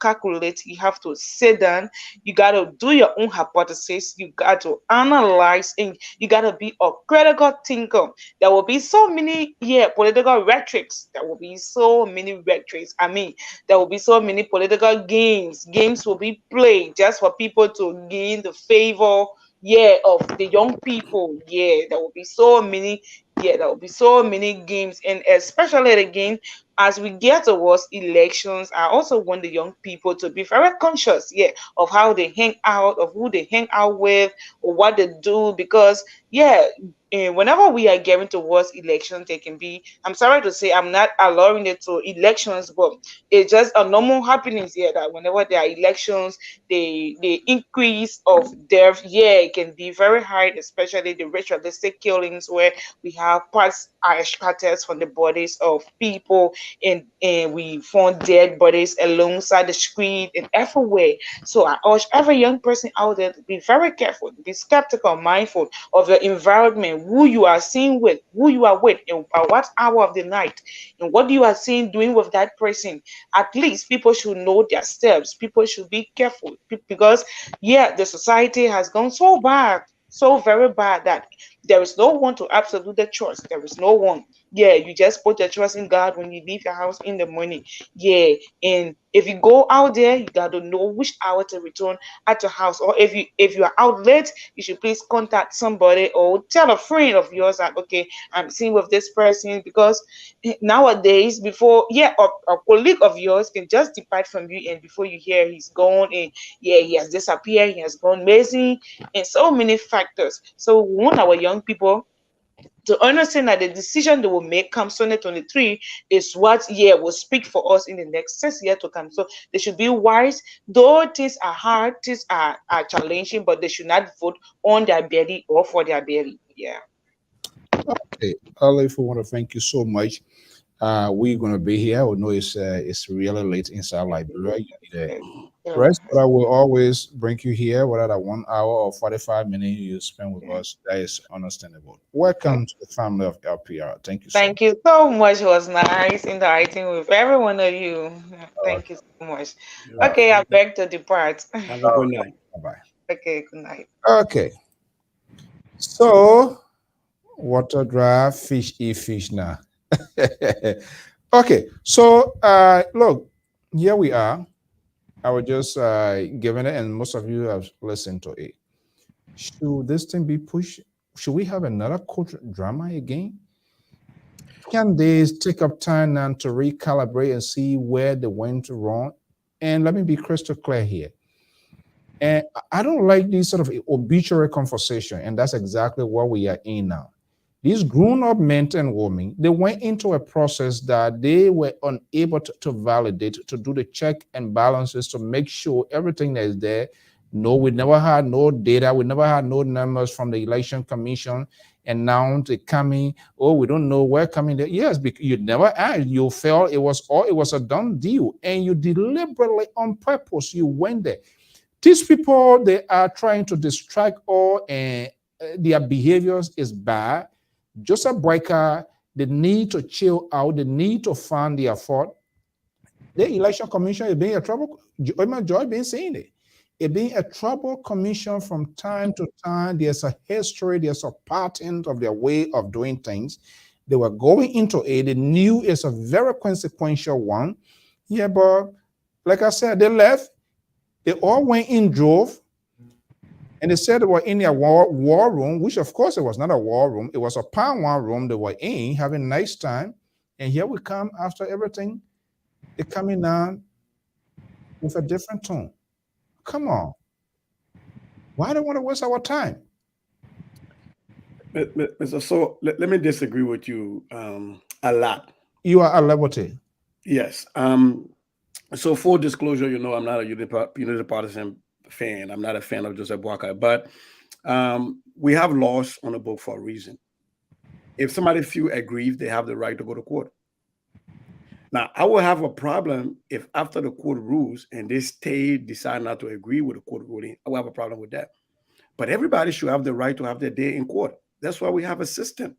calculate, you have to sit down, you got to do your own hypothesis, you got to analyze, and you got to be a critical thinker. There will be so many, yeah, political rhetorics. There will be so many rhetorics. I mean, there will be so many political games. Games will be played just for people to gain the favor, yeah, of the young people. Yeah, there will be so many. Yeah, there will be so many games, and especially again, as we get towards elections, I also want the young people to be very conscious, yeah, of how they hang out, of who they hang out with, or what they do, because yeah, whenever we are getting towards elections, they can be. I'm sorry to say, I'm not allowing it to elections, but it's just a normal happenings here that whenever there are elections, the increase of death, yeah, it can be very high, especially the ritualistic killings where we have parts are extracted from the bodies of people, and we found dead bodies alongside the street and everywhere. So I urge every young person out there to be very careful, be skeptical, mindful of your environment, who you are seeing with, who you are with, and at what hour of the night, and what you are seeing doing with that person. At least people should know their steps. People should be careful because yeah, the society has gone so bad, so very bad that there is no one to absolutely trust. There is no one. Yeah, you just put your trust in God when you leave your house in the morning. Yeah, and if you go out there, you got to know which hour to return at your house. Or if you are out late, you should please contact somebody or tell a friend of yours that okay, I'm seeing with this person, because nowadays before yeah, a colleague of yours can just depart from you, and before you hear he's gone, and yeah, he has disappeared, he has gone missing, and so many factors. So we want our young people to understand that the decision they will make comes 2023 is what will speak for us in the next 6 years to come. So they should be wise, though things are hard, things are challenging, but they should not vote on their belly or for their belly. Yeah. Okay, Olive, we want to thank you so much. We're gonna be here. We know it's really late inside Liberia. You need a Yeah. rest, but I will always bring you here, whether that 1 hour or 45 minutes you spend with us. That is understandable. Welcome to the family of LPR. Thank you so much. Thank you so much. It was nice interacting with every one of you. Uh, Thank you so much. You're uh, Okay, I welcome. beg to depart. Have a good night. bye. Okay, good night. Okay, so water dry, fish eat fish now. Okay, so look, here we are. I was just giving it, and most of you have listened to it. Should this thing be pushed? Should we have another court drama again? Can they take up time now to recalibrate and see where they went wrong? And let me be crystal clear here. And I don't like this sort of obituary conversation, and that's exactly what we are in now. These grown-up men and women, they went into a process that they were unable to validate, to do the check and balances, to make sure everything that is there. No, we never had no data, we never had no numbers from the election commission, and now they coming, oh, we don't know where coming there. Yes, because you never asked, you felt it was a done deal, and you deliberately on purpose, you went there. These people, they are trying to distract all, and their behaviors is bad. Joseph Boyka, they need to chill out. They need to find their fault. The election commission is being a trouble. George been saying it. It being a trouble commission from time to time. There's a history. There's a pattern of their way of doing things. They were going into it. They knew it's a very consequential one. Yeah, but like I said, they left. They all went in drove. And they said they were in their war room, which of course it was not a war room. It was a pound one room they were in, having a nice time. And here we come after everything. They're coming down with a different tone. Come on. Why do they want to waste our time? Mr. So let me disagree with you a lot. You are a liberty. Yes. So full disclosure, you know, I'm not a unity partisan fan. I'm not a fan of Joseph Boakai, but we have laws on the book for a reason. If somebody feel aggrieved, they have the right to go to court. Now, I will have a problem if after the court rules and they decide not to agree with the court ruling. I will have a problem with that. But everybody should have the right to have their day in court. That's why we have a system.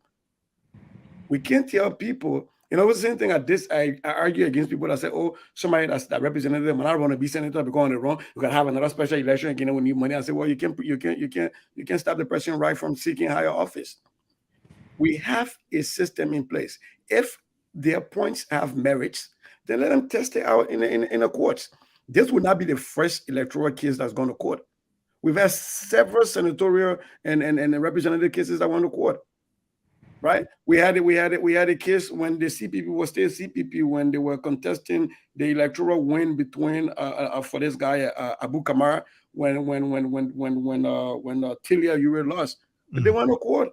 We can't tell people, you know, it's the same thing at this. I argue against people that say, oh, somebody that represented them, when I want to be senator, be going wrong, you can have another special election again, we need money. I say, well, you can't stop the person right from seeking higher office. We have a system in place. If their points have merits, then let them test it out in the courts. This would not be the first electoral case that's gone to court. We've had several senatorial and representative cases that went to court. Right? We had a case when the CPP was still CPP, when they were contesting the electoral win between for this guy Abu Kamara when Tilia Ure lost. But they went to court.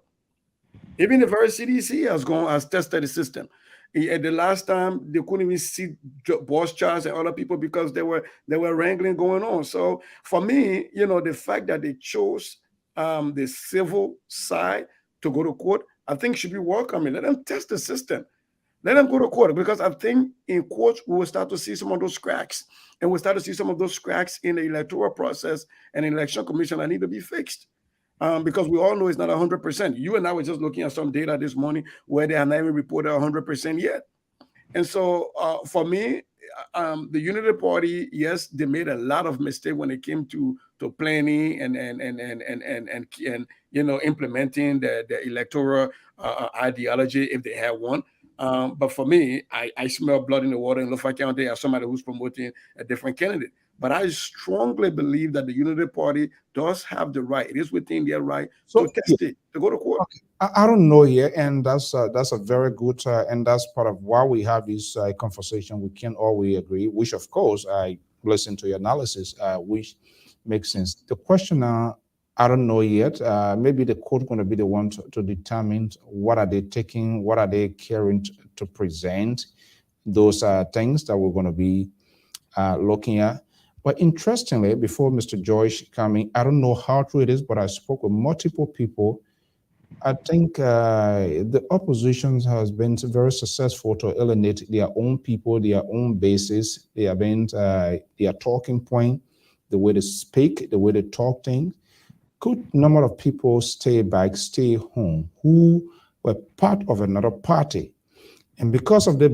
Even the very CDC has tested the system. At the last time, they couldn't even see Boss Charles and other people because there were wrangling going on. So for me, you know, the fact that they chose the civil side to go to court, I think should be welcoming. Let them test the system. Let them go to court, because I think in court we will start to see some of those cracks, and we'll start to see some of those cracks in the electoral process and election commission that need to be fixed. Because we all know it's not 100%. You and I were just looking at some data this morning where they have not even reported 100% yet. And so for me, the Unity Party, yes, they made a lot of mistakes when it came to planning and you know, implementing the electoral ideology if they had one. But for me, I smell blood in the water in Lofa County as somebody who's promoting a different candidate. But I strongly believe that the Unity Party does have the right. It is within their right to test it, to go to court. Okay. I don't know here, and that's a very good, and that's part of why we have this conversation. We can always agree, which of course I listen to your analysis, which makes sense. The question now, I don't know yet. Maybe the court going to be the one to determine what are they taking, what are they caring to present. Those are things that we're going to be looking at. But interestingly, before Mr. Joyce coming, I don't know how true it is, but I spoke with multiple people. I think the opposition has been very successful to alienate their own people, their own bases, their talking point, the way they speak, the way they talk things. Good number of people stay back, stay home, who were part of another party. And because of the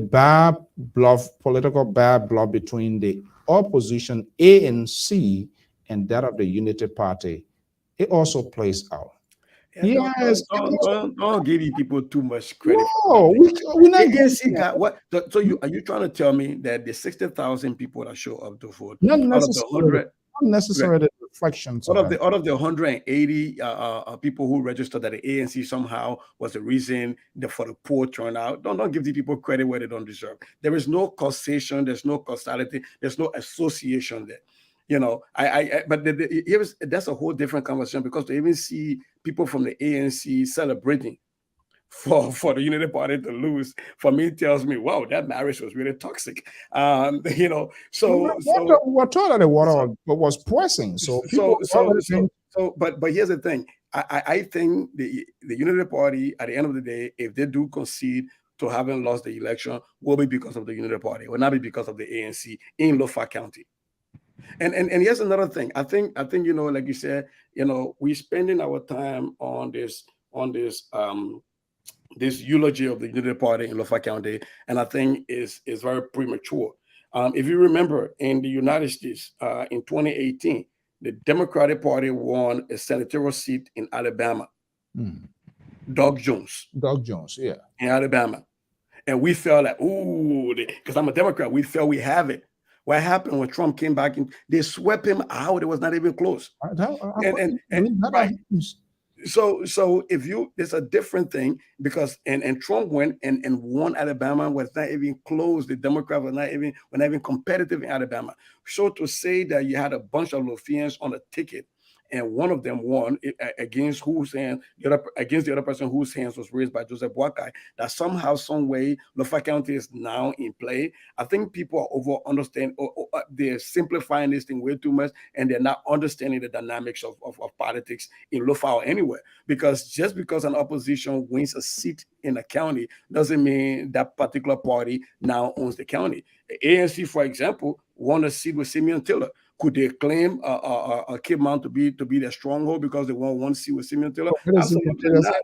political bad blood between the opposition ANC and that of the Unity Party, it also plays out. Yeah, Yes. Don't give you people too much credit. No, we're not ANC got what? So are you trying to tell me that the 60,000 people that show up to vote, not out of the 100, not necessarily the reflections out of of the 180 people who registered that the ANC somehow was the reason for the poor turnout, don't give the people credit where they don't deserve. There is no causation, there's no causality, there's no association there. You know, but that's a whole different conversation, because to even see people from the ANC celebrating for the Unity Party to lose, for me, tells me, wow, that marriage was really toxic. You know, we're told that the water was poison. But here's the thing. I think the Unity Party, at the end of the day, if they do concede to having lost the election, will be because of the Unity Party. It will not be because of the ANC in Lopha County. And here's another thing. I think you know, like you said, you know, we're spending our time on this this eulogy of the Unity Party in Lopha County, and I think is very premature. If you remember, in the United States in 2018, the Democratic Party won a senatorial seat in Alabama. Doug Jones, yeah, in Alabama, and we felt like, ooh, because I'm a Democrat, we felt we have it. What happened when Trump came back and they swept him out? It was not even close. Right. So if you, it's a different thing, because and Trump went and won Alabama, was not even close. The Democrats were not even competitive in Alabama. So to say that you had a bunch of Lothians on a ticket, and one of them won against against the other person whose hands was raised by Joseph Boakai, that somehow, some way, Lopha County is now in play. I think people are over understand, or they're simplifying this thing way too much, and they're not understanding the dynamics of politics in Lopha or anywhere. Because just because an opposition wins a seat in a county doesn't mean that particular party now owns the county. The ANC, for example, won a seat with Simeon Taylor. Could they claim Cape Mount to be their stronghold because they won one seat with Simeon Taylor? Absolutely not.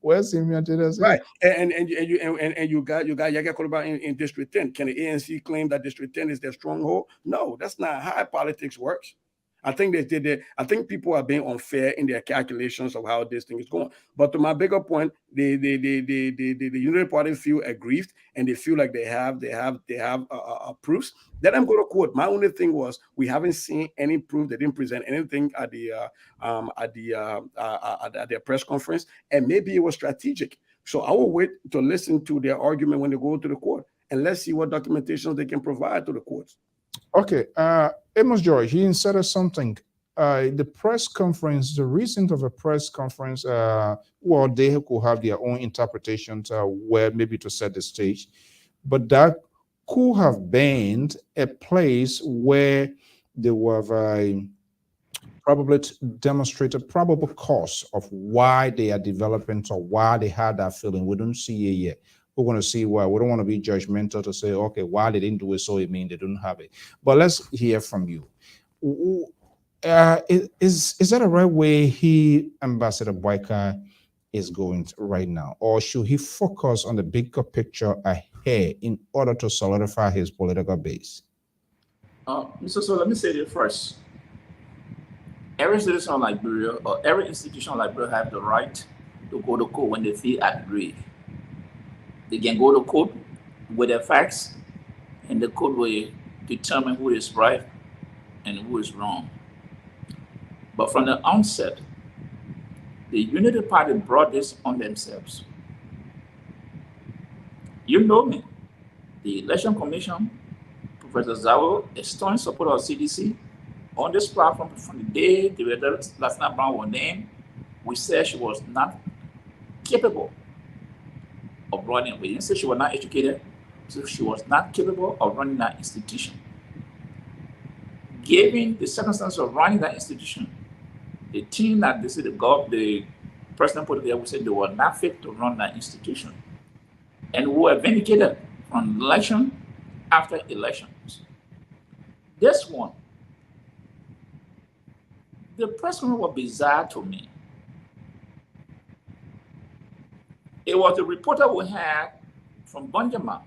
Where's Simeon Taylor? Right, and you got Yaga Koloba in District 10. Can the ANC claim that District 10 is their stronghold? No, that's not how politics works. I think I think people are being unfair in their calculations of how this thing is going. But to my bigger point, the Unity Party feel aggrieved, and they feel like they have proofs. Then I'm going to quote. My only thing was, we haven't seen any proof. They didn't present anything at their press conference, and maybe it was strategic. So I will wait to listen to their argument when they go to the court, and let's see what documentation they can provide to the courts. Okay, Amos Joy, he inserted something. The press conference, the reason of a press conference, well, they could have their own interpretations where maybe to set the stage, but that could have been a place where they were probably demonstrated probable cause of why they are developing, or why they had that feeling. We don't see it yet. We're going to see why. We don't want to be judgmental to say, okay, why they didn't do it, so it means they don't have it. But let's hear from you. Is that the right way Ambassador Boakai is going right now? Or should he focus on the bigger picture ahead in order to solidify his political base? So let me say this first. Every citizen of Liberia, or every institution of Liberia, have the right to go to court when they feel aggrieved. They can go to court with their facts, and the court will determine who is right and who is wrong. But from the onset, the Unity Party brought this on themselves. You know me. The Election Commission, Professor Zawo, a strong supporter of CDC, on this platform from the day the Latina Brown was named, we said she was not capable of running. We didn't say she was not educated, so she was not capable of running that institution. Given the circumstances of running that institution, the team that they said the president put together, we said they were not fit to run that institution. And we were vindicated from election after elections. This one, the press conference was bizarre to me. It was the reporter we had from Bunjama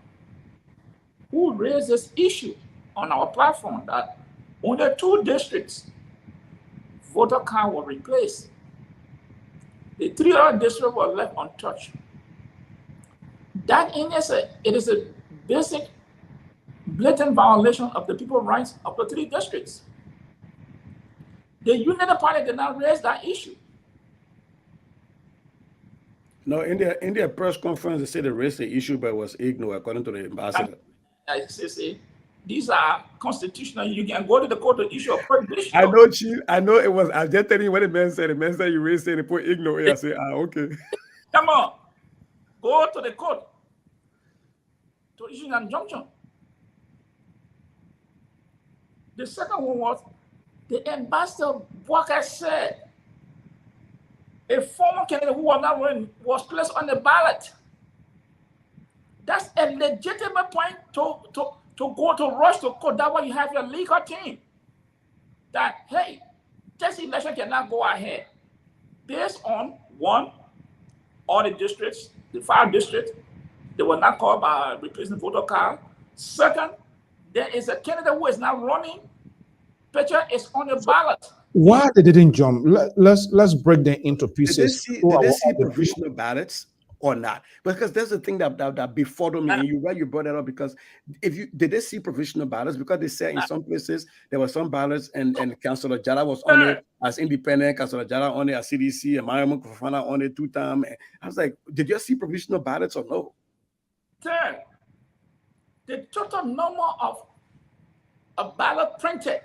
who raised this issue on our platform that only 2 districts voter card were replaced. The 3 other districts were left untouched. That it is a basic blatant violation of the people's rights of the 3 districts. The United Party did not raise that issue. No, in their press conference, they said they raised the issue, but it was ignored, according to the ambassador. I say, these are constitutional. You can go to the court to issue a prohibition. I know, Chief. I know it was. I just telling you what the man said. The man said you raised it, they put ignore. I say, okay. Come on, go to the court to issue an injunction. The second one was the ambassador Walker said a former candidate who was not running was placed on the ballot. That's a legitimate point to go to rush to court. That's why you have your legal team. That, hey, this election cannot go ahead based on, 1, all the districts, the 5 districts, they were not called by replacement voter card. Second, there is a candidate who is not running. Picture is on the ballot. Why they didn't jump? Let's break them into pieces. Did they see provisional ballots or not? Because there's the thing that befuddled me. And you brought that up because did they see provisional ballots? Because they said in some places there were some ballots and Councilor Jala was on it as independent, Councilor Jala on it as CDC, and Mariam Kofana on it 2 times. I was like, did you see provisional ballots or no? Third, the total number of a ballot printed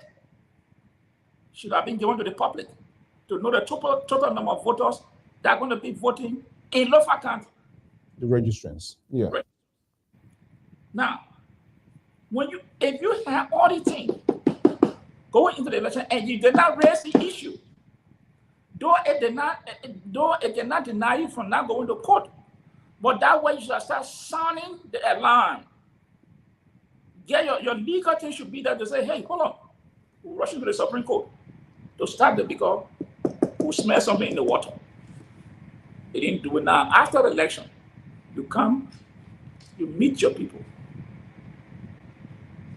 should have been given to the public to know the total number of voters that are going to be voting in local county. The registrants, yeah. Right. Now, if you have auditing going into the election and you did not raise the issue, though it did not deny you from not going to court, but that way you should start sounding the alarm. Yeah, your legal team should be there to say, hey, hold on, we're rushing to the Supreme Court to stop it because who smelled something in the water. They didn't do it. Now, after the election, you come, you meet your people.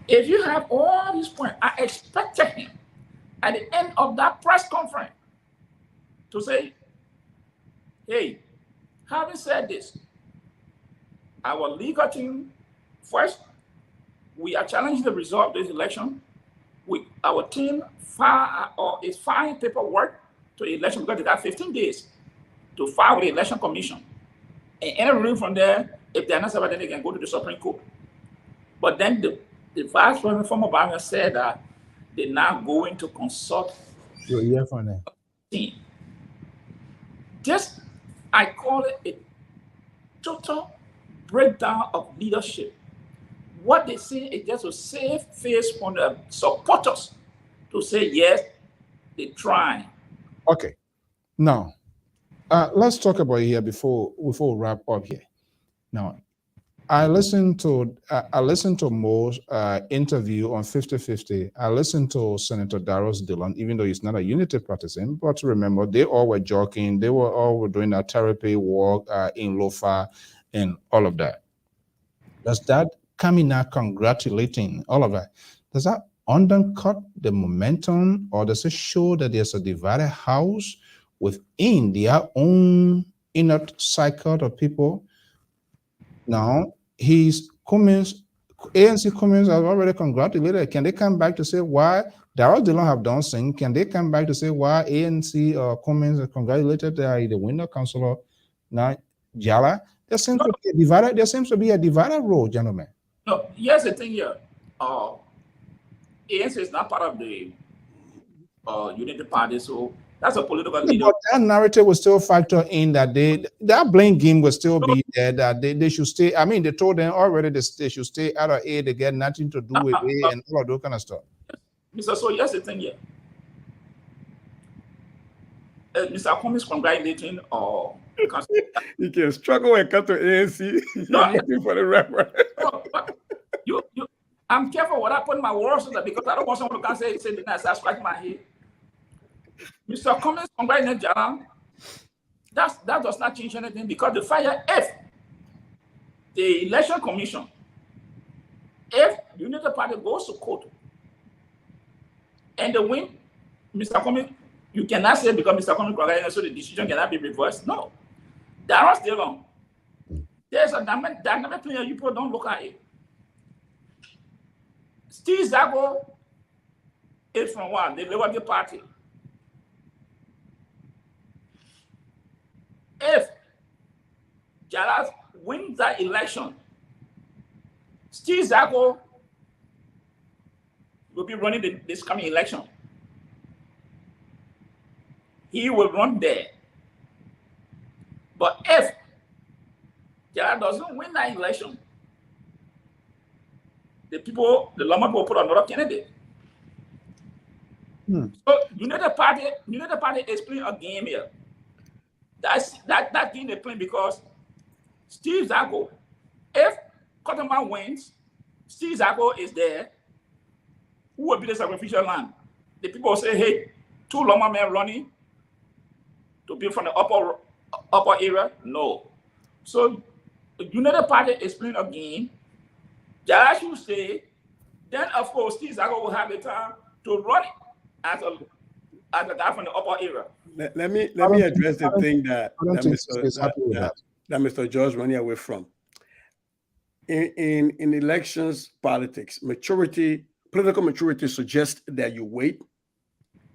If you have all these points, I expected him at the end of that press conference to say, hey, having said this, our legal team, first, we are challenging the result of this election. Our team is filing paperwork to the election because they got 15 days to file with the election commission. And any ruling from there, if they're not satisfied, then they can go to the Supreme Court. But then the vice president, former governor, said that they're not going to consult the team. This, I call it a total breakdown of leadership. What they say is just to save face from the supporters to say, yes, they're trying. Okay. Now, let's talk about it here before we wrap up here. Now, I listened to Mo's interview on 50-50. I listened to Senator Darius Dillon, even though he's not a unity partisan, but remember, they all were joking. They were all doing a therapy work in Lofa and all of that. Does that coming out congratulating all of that, does that undercut the momentum, or does it show that there's a divided house within their own inner cycle of people? Now, his comments, ANC comments have already congratulated. Can they come back to say why Darrell Dillon have done things? Can they come back to say why ANC comments have congratulated the winner, Councilor Jala? There seems to be a divided role, gentlemen. No, here's the thing here. ANC is not part of the Unity Party. So that's a political Yeah, leader. but that narrative will still factor in that that blame game will still be there, that they should stay. I mean, they told them already they should stay out of A, they get nothing to do with A and all of those kind of stuff. Mr. So here's the thing here. Mr. Comey is congratulating or you can struggle when it comes to ANC. No, You're looking for the reference. you I'm careful what I put in my words on that because I don't want someone to come say the nice I scratch my head. Mr. Comey is congratulating Jalan. That does not change anything because the fire if the election commission, if the Unity Party goes to court and they win, Mr. Comey, you cannot say because Mr. Comey congratulated so the decision cannot be reversed. No. There are still on. There's a dynamic player you people don't look at it. Steve Zago is from one, the Liberia Party. If Jalas wins that election, Steve Zago will be running this coming election. He will run there. But if Jalas doesn't win that election, the Lama people put another candidate. So United Party is playing a game here. That game they're playing because Steve Zago, if Cottonman wins, Steve Zago is there. Who will be the sacrificial lamb? The people say, hey, 2 Loma men running to be from the upper area? No. So the United Party is playing a game. Jalash will say, then of course Steve Zago will have the time to run it as a guy from the upper area. Let me address the thing that Mr. George running away from. In elections politics, political maturity suggests that you wait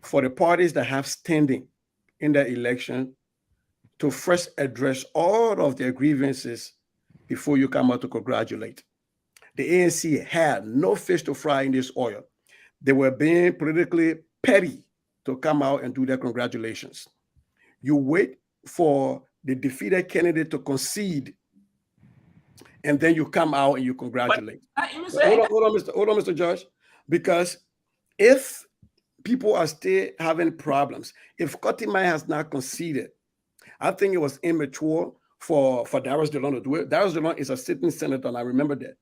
for the parties that have standing in the election to first address all of their grievances before you come out to congratulate. The ANC had no fish to fry in this oil. They were being politically petty to come out and do their congratulations. You wait for the defeated candidate to concede, and then you come out and you congratulate. Hold on, Mr. Josh, because if people are still having problems, if Kotimai has not conceded, I think it was immature for Darius DeLon to do it. Darius DeLon is a sitting senator, and I remember that.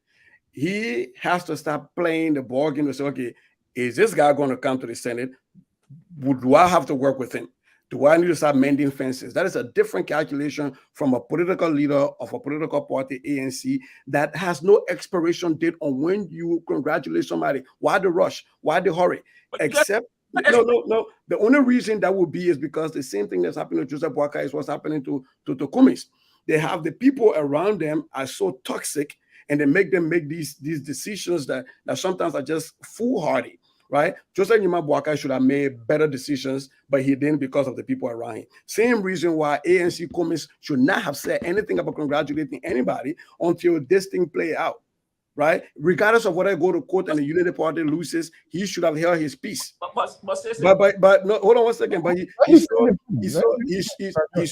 He has to stop playing the ball game and say, okay, is this guy going to come to the Senate? Do I have to work with him? Do I need to start mending fences? That is a different calculation from a political leader of a political party, ANC, that has no expiration date on when you congratulate somebody. Why the rush? Why the hurry? Except, no. The only reason that would be is because the same thing that's happening to Joseph Boakai is what's happening to Kumis. They have the people around them are so toxic, and they make them make these decisions that sometimes are just foolhardy, right? Joseph Nyuma Boakai should have made better decisions, but he didn't because of the people around him. Same reason why ANC Cummings should not have said anything about congratulating anybody until this thing play out, right? Regardless of whether I go to court and the Unity Party loses, he should have held his peace. But no, hold on 1 second. But he's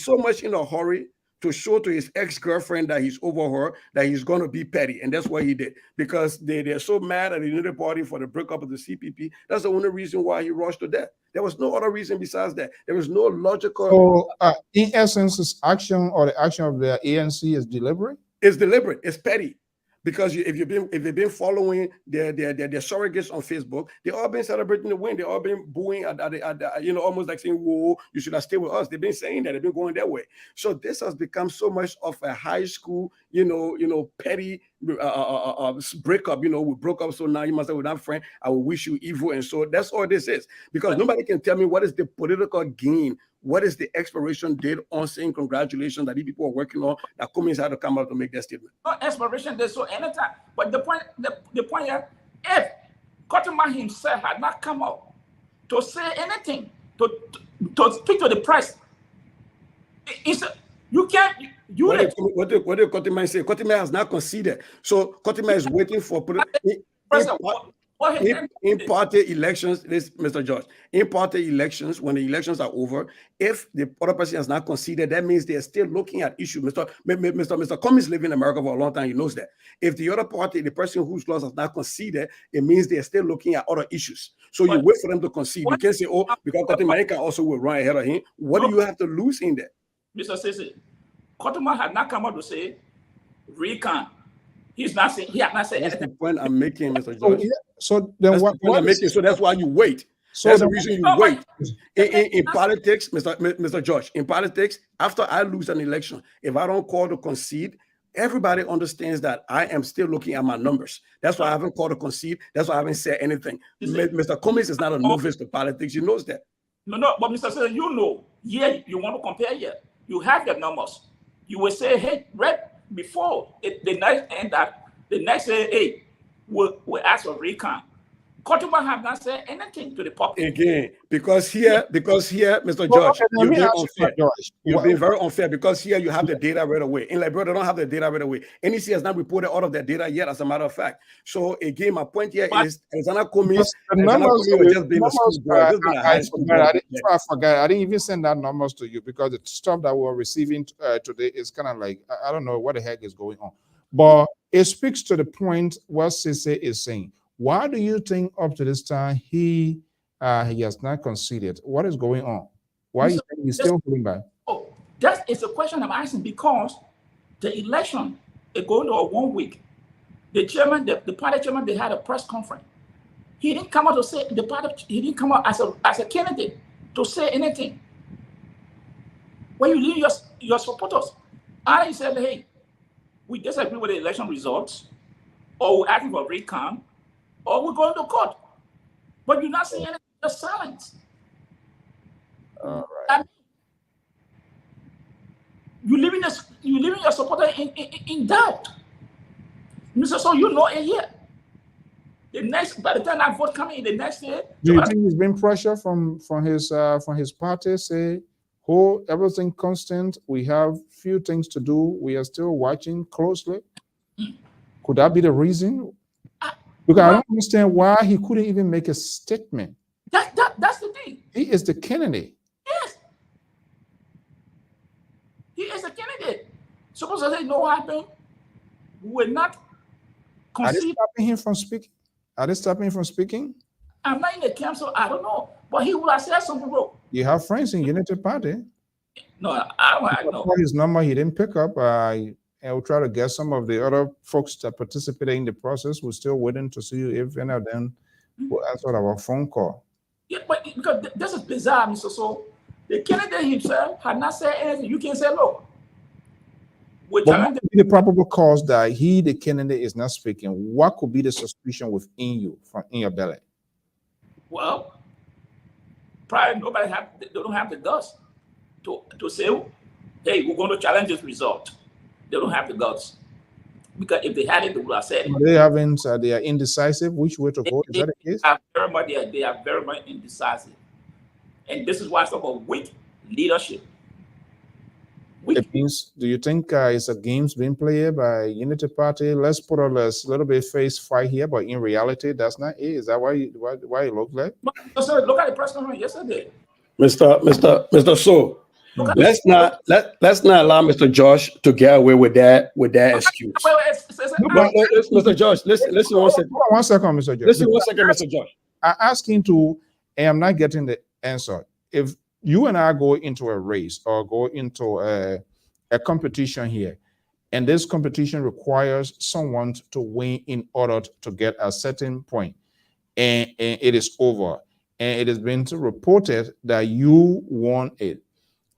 so much in a hurry to show to his ex-girlfriend that he's over her, that he's going to be petty. And that's what he did. Because they're so mad at the Unity Party for the breakup of the CPP. That's the only reason why he rushed to death. There was no other reason besides that. There was no logical... So, in essence, his action or the action of the ANC is deliberate? It's deliberate. It's petty. Because if they've been following their surrogates on Facebook, they all been celebrating the win. They all been booing at almost like saying, "Whoa, you should have stayed with us." They've been saying that. They've been going their way. So this has become so much of a high school, petty breakup. We broke up, so now you must have with that friend. I will wish you evil, and so that's all this is. Because nobody can tell me what is the political gain. What is the expiration date on saying congratulations that these people are working on that Cummings had to come out to make that statement? No expiration date, so anytime. But the point here, if Cottonman himself had not come out to say anything, to speak to the press, you can't. What did Cottonman say? Cottonman has not conceded. So Cottonman is waiting for... Well, In party elections, this Mr. George, in party elections, when the elections are over, if the other person has not conceded, that means they're still looking at issues. Mr. Cummings lived in America for a long time. He knows that. If the other party, the person whose loss has not conceded, it means they're still looking at other issues. So you wait for them to concede. You can't say, oh, because Cotton Maika also will run ahead of him. What do you have to lose in that? Mr. Sisi, Cottonman had not come out to say recount. He's not saying, he had not said That's anything. the point I'm making, Mr. So, George. so then That's what? the point I'm making. So that's why you wait. So That's the then- reason you No, but- wait. In politics, Mr. George, in politics, after I lose an election, if I don't call to concede, everybody understands that I am still looking at my numbers. That's why I haven't called to concede. That's why I haven't said anything. Mr. Cummings is not a novice to politics. He knows that. No, but Mr. Sisi, you know, yeah, you want to compare here. You have your numbers. You will say, hey, right before the next end that the next say, hey, we'll ask for recount. Cottonman have not said anything to the public. Again, because here, Mr. Well, George, okay, let you're me being ask you, unfair. George. You're being very unfair because here you have the data right away. In Liberia, they don't have the data right away. NEC has not reported all of their data yet, as a matter of fact. So again, my point here is Alexander Cummings was just being a schoolboy, just being a high school boy. I forgot. I didn't even send that numbers to you because the stuff that we're receiving today is kind of like I don't know what the heck is going on. But it speaks to the point what Sisi is saying. Why do you think up to this time he has not conceded? What is going on? Why you think he's still holding back? Oh, that is a question I'm asking because the election is going to a 1 week. The chairman, the party chairman, they had a press conference. He didn't come out to say he didn't come out as a candidate to say anything. When you leave your supporters, I said, hey, we disagree with the election results, or we're asking for recount, or we're going to court. But you're not saying anything, just silence. All right. You're leaving your supporter in doubt. Mr. So you know a year. By the time that vote coming in the next year, Do you think he's been pressure from his party? Say, hold everything constant. We have few things to do. We are still watching closely. Could that be the reason? Because I don't understand why he couldn't even make a statement. that's the thing. He is the candidate. Yes. He is a candidate. Suppose I say no happened, we will not Are they concede. stopping him from speaking? Are they stopping him from speaking? I'm not in the camp, so I don't know. But he would have said something wrong. You have friends in Unity Party. No, I know. Call his number, he didn't pick up. I will try to get some of the other folks that participated in the process. We're still waiting to see if any of them will answer our phone call. Yeah, but because this is bizarre, Mr. So the candidate himself had not said anything. You can say, look, we're But telling what could be the probable cause that he, the candidate, is not speaking? What could be the suspicion within you, from in your belly? well, probably they don't have the guts to say, hey, we're going to challenge this result. They don't have the guts. Because if they had it, they would have said it. They are indecisive which way to go. Is that the case? They are very much indecisive. And this is why it's about weak leadership. It means, do you think it's a games being played by Unity Party? Let's put a little bit face fight here, but in reality, that's not it. Is that why it looks like? So look at the press conference yesterday. Mr. So, let's not allow Mr. Josh to get away with that excuse. Mr. Josh, listen 1 second. Hold on 1 second, Mr. Josh. Listen 1 second, Mr. Josh. I asked him to, and I'm not getting the answer. If you and I go into a race or go into a competition here, and this competition requires someone to win in order to get a certain point, and it is over, and it has been reported that you won it,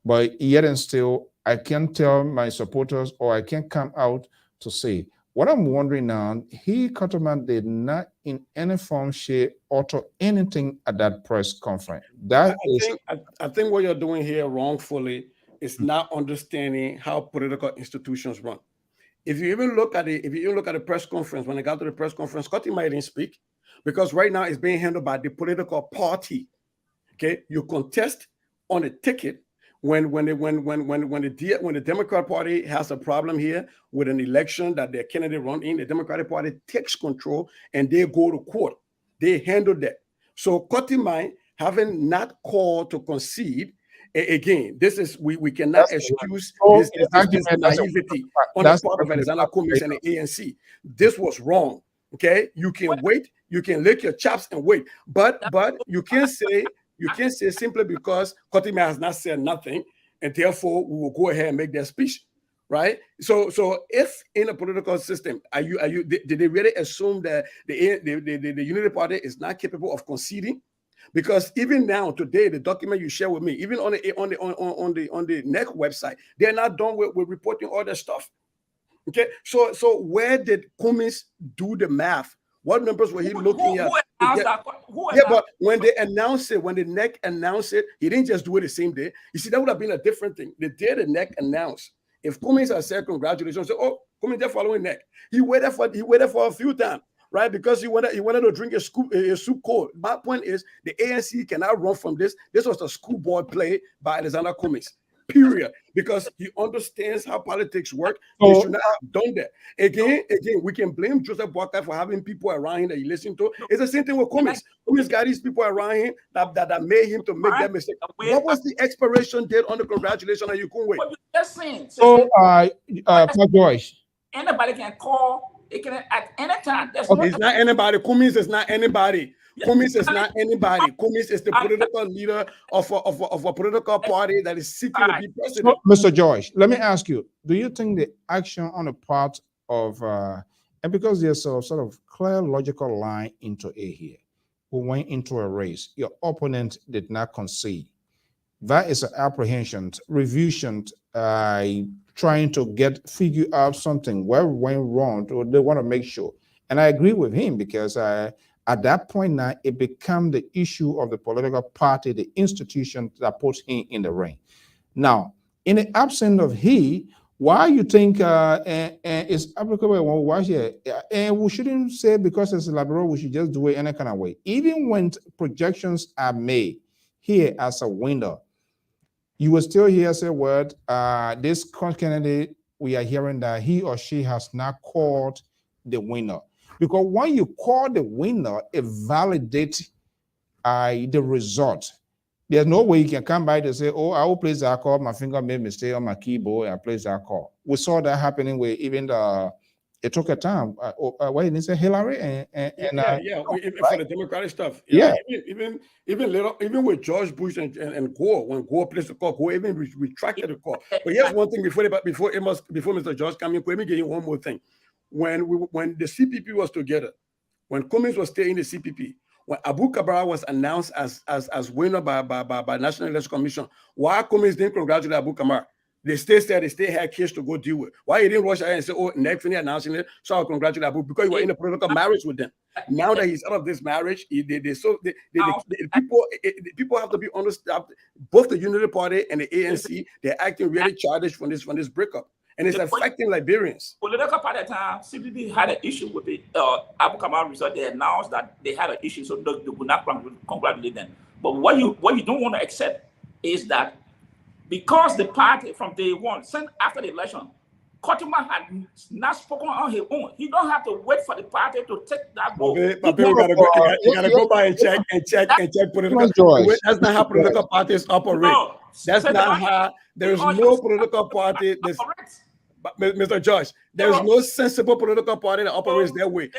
but yet and still, I can't tell my supporters, or I can't come out to say. What I'm wondering now, Cotterman did not in any form, shape, utter anything at that press conference. I think what you're doing here wrongfully is not understanding how political institutions run. If you even look at the press conference, when I got to the press conference, Scotty might didn't speak because right now it's being handled by the political party. Okay, you contest on a ticket. When the Democrat Party has a problem here with an election that their candidate run in, the Democratic Party takes control and they go to court. They handled that. So Kotimai, having not called to concede, again, this is we cannot That's excuse so this argument, that's naivety on the part of Alexander Cummings and the ANC. This was wrong. Okay, you can wait, you can lick your chops and wait, but you can't say simply because Kotimai has not said nothing, and therefore we will go ahead and make their speech. Right. So if in a political system, did they really assume that the Unity Party is not capable of conceding? Because even now, today, the document you share with me, even on the NEC website, they're not done with reporting all that stuff. Okay. So where did Cummings do the math? What numbers were he looking at? But when they announced it, when the NEC announced it, he didn't just do it the same day. You see, that would have been a different thing. The day the NEC announced. If Cummings had said congratulations, say, oh, Cummings they're following neck. He waited for a few times, right? Because he wanted to drink a soup cold. My point is the ANC cannot run from this. This was a schoolboy play by Alexander Cummings. Period. Because he understands how politics work. He should not have done that. Again, we can blame Joseph Boakai for having people around him that he listened to. It's the same thing with Cummings. Cummings got these people around him that made him to make that mistake. What was the expiration date on the congratulations and you couldn't wait? So, Joyce, anybody can call. It can at any time. It's not anybody. Cummings is not anybody. Cummings is not anybody. Cummings is the political leader of a political party that is seeking to be president. So, Mr. George, let me ask you, do you think the action on the part of, and because there's a sort of clear logical line into A here, we went into a race, your opponent did not concede. That is an apprehension, revision, trying to figure out something, where went wrong, or they want to make sure. And I agree with him because at that point now, it becomes the issue of the political party, the institution that puts him in the ring. Now, in the absence of why you think it's applicable? Why here? And we shouldn't say because it's a liberal, we should just do it any kind of way. Even when projections are made here as a window, you will still hear say word, this candidate, we are hearing that he or she has not called the winner. Because when you call the winner, it validates the result. There's no way you can come by to say, oh, I will place that call, my finger made mistake on my keyboard, I place that call. We saw that happening with even it took a time. Why didn't say Hillary for the Democratic stuff. Yeah. Even with George Bush and Gore, when Gore placed the call, Gore even retracted the call. But here's one thing before Mr. George came in, let me give you one more thing. When the CPP was together, when Cummings was still in the CPP, when Abu Kabara was announced as winner by National Election Commission, why Cummings didn't congratulate Abu Kabara? They still said they still had case to go deal with. Why he didn't rush ahead and say, oh, next thing announcing it, so I'll congratulate Abu? Because he was in a political marriage with them. Now that he's out of this marriage, people have to be honest. Both the Unity Party and the ANC, they're acting really childish from this breakup. And it's affecting Liberians. Political party at the time, CPP had an issue with the Abu Kamara result. They announced that they had an issue, so they would not congratulate them. But what you don't want to accept is that because the party from day one, since after the election, Kotima had not spoken on his own. He don't have to wait for the party to take that vote. You gotta go by and check political. That's not how political parties operate. No, that's not how. There's no political party. Mr. Josh, there's no sensible political party that operates that way.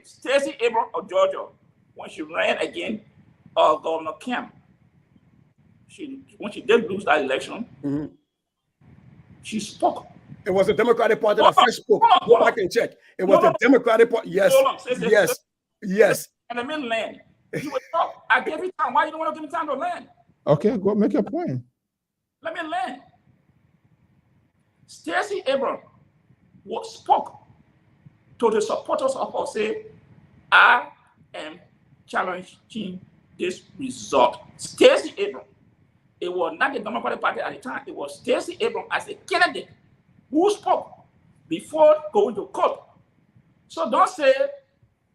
Stacey Abrams of Georgia, when she ran against Governor Kemp, when she did lose that election, she spoke. It was the Democratic Party that first spoke. Go back and check. It was the Democratic Party. Yes. And I mean land. You would talk. I gave you time. Why you don't want to give me time to land? Okay, go make your point. Let me land. Stacey Abrams spoke to the supporters of her, say, I am challenging this result. Stacey Abrams. It was not the Democratic Party at the time. It was Stacey Abrams as a candidate who spoke before going to court. So don't say.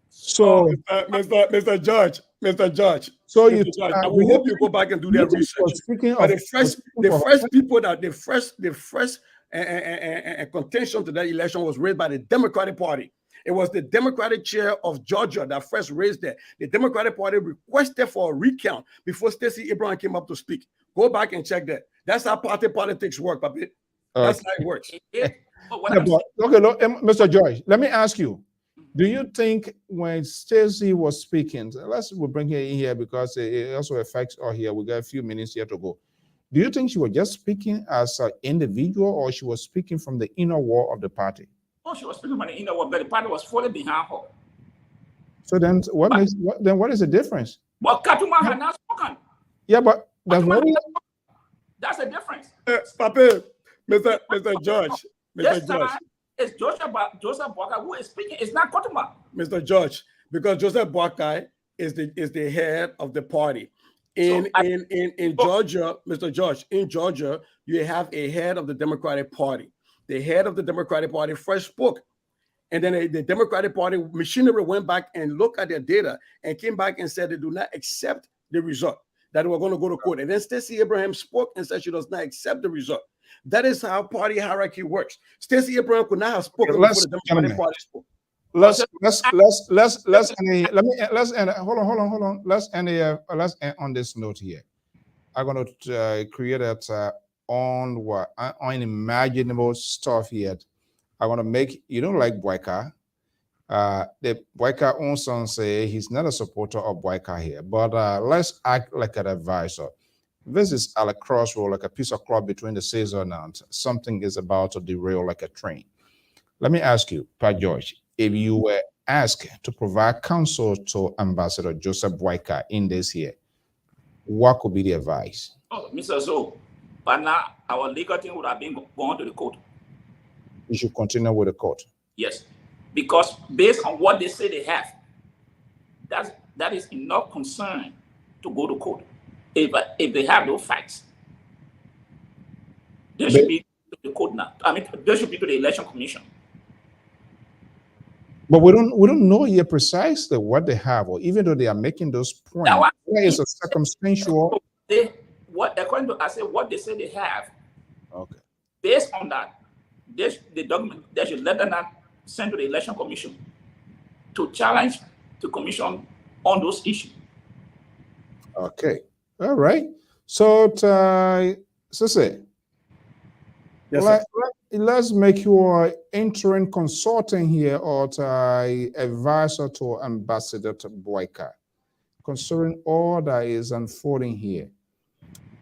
So, Mr. Judge. So I will hope you go back and do that research. But the first contention to that election was raised by the Democratic Party. It was the Democratic chair of Georgia that first raised that. The Democratic Party requested for a recount before Stacey Abraham came up to speak. Go back and check that. That's how party politics work, Papi. That's how it works. Yeah, but, okay, look, Mr. George, let me ask you. Do you think when Stacey was speaking, we'll bring her in here because it also affects her here. We got a few minutes here to go. Do you think she was just speaking as an individual or she was speaking from the inner wall of the party? Oh, she was speaking from the inner wall, but the party was falling behind her. So then what is the difference? But Katuma had not spoken. Yeah, but that's the difference. Papi, Mr. George. This time, it's Joseph Boakai who is speaking. It's not Katuma. Mr. George, because Joseph Boakai is the head of the party. In Georgia, Mr. George, in Georgia, you have a head of the Democratic Party. The head of the Democratic Party first spoke. And then the Democratic Party machinery went back and looked at their data and came back and said they do not accept the result, that they were going to go to court. And then Stacey Abraham spoke and said she does not accept the result. That is how party hierarchy works. Stacey Abraham could not have spoken before the Democratic Party spoke. Let's end. Hold on. Let's end on this note here. I'm going to create that unimaginable stuff here. I want to make, you don't like Boakai. The Boakai own son say he's not a supporter of Boakai here, but let's act like an advisor. This is at a crossroad, like a piece of cloth between the scissors and something is about to derail like a train. Let me ask you, Pat George, if you were asked to provide counsel to Ambassador Joseph Boakai in this here, what could be the advice? Oh, Mr. Zo, but now our legal team would have been going to the court. You should continue with the court. Yes, because based on what they say they have, that is enough concern to go to court. If they have no facts, they should be to the court now. I mean, they should be to the election commission. But we don't know yet precisely what they have, or even though they are making those points, there is a circumstantial. According to what they say they have. Okay. Based on that, the document they should let them send to the election commission to challenge the commission on those issues. Okay. All right. So, Sise, yes, let's make you an interim consultant here or advisor to Ambassador Boakai concerning all that is unfolding here.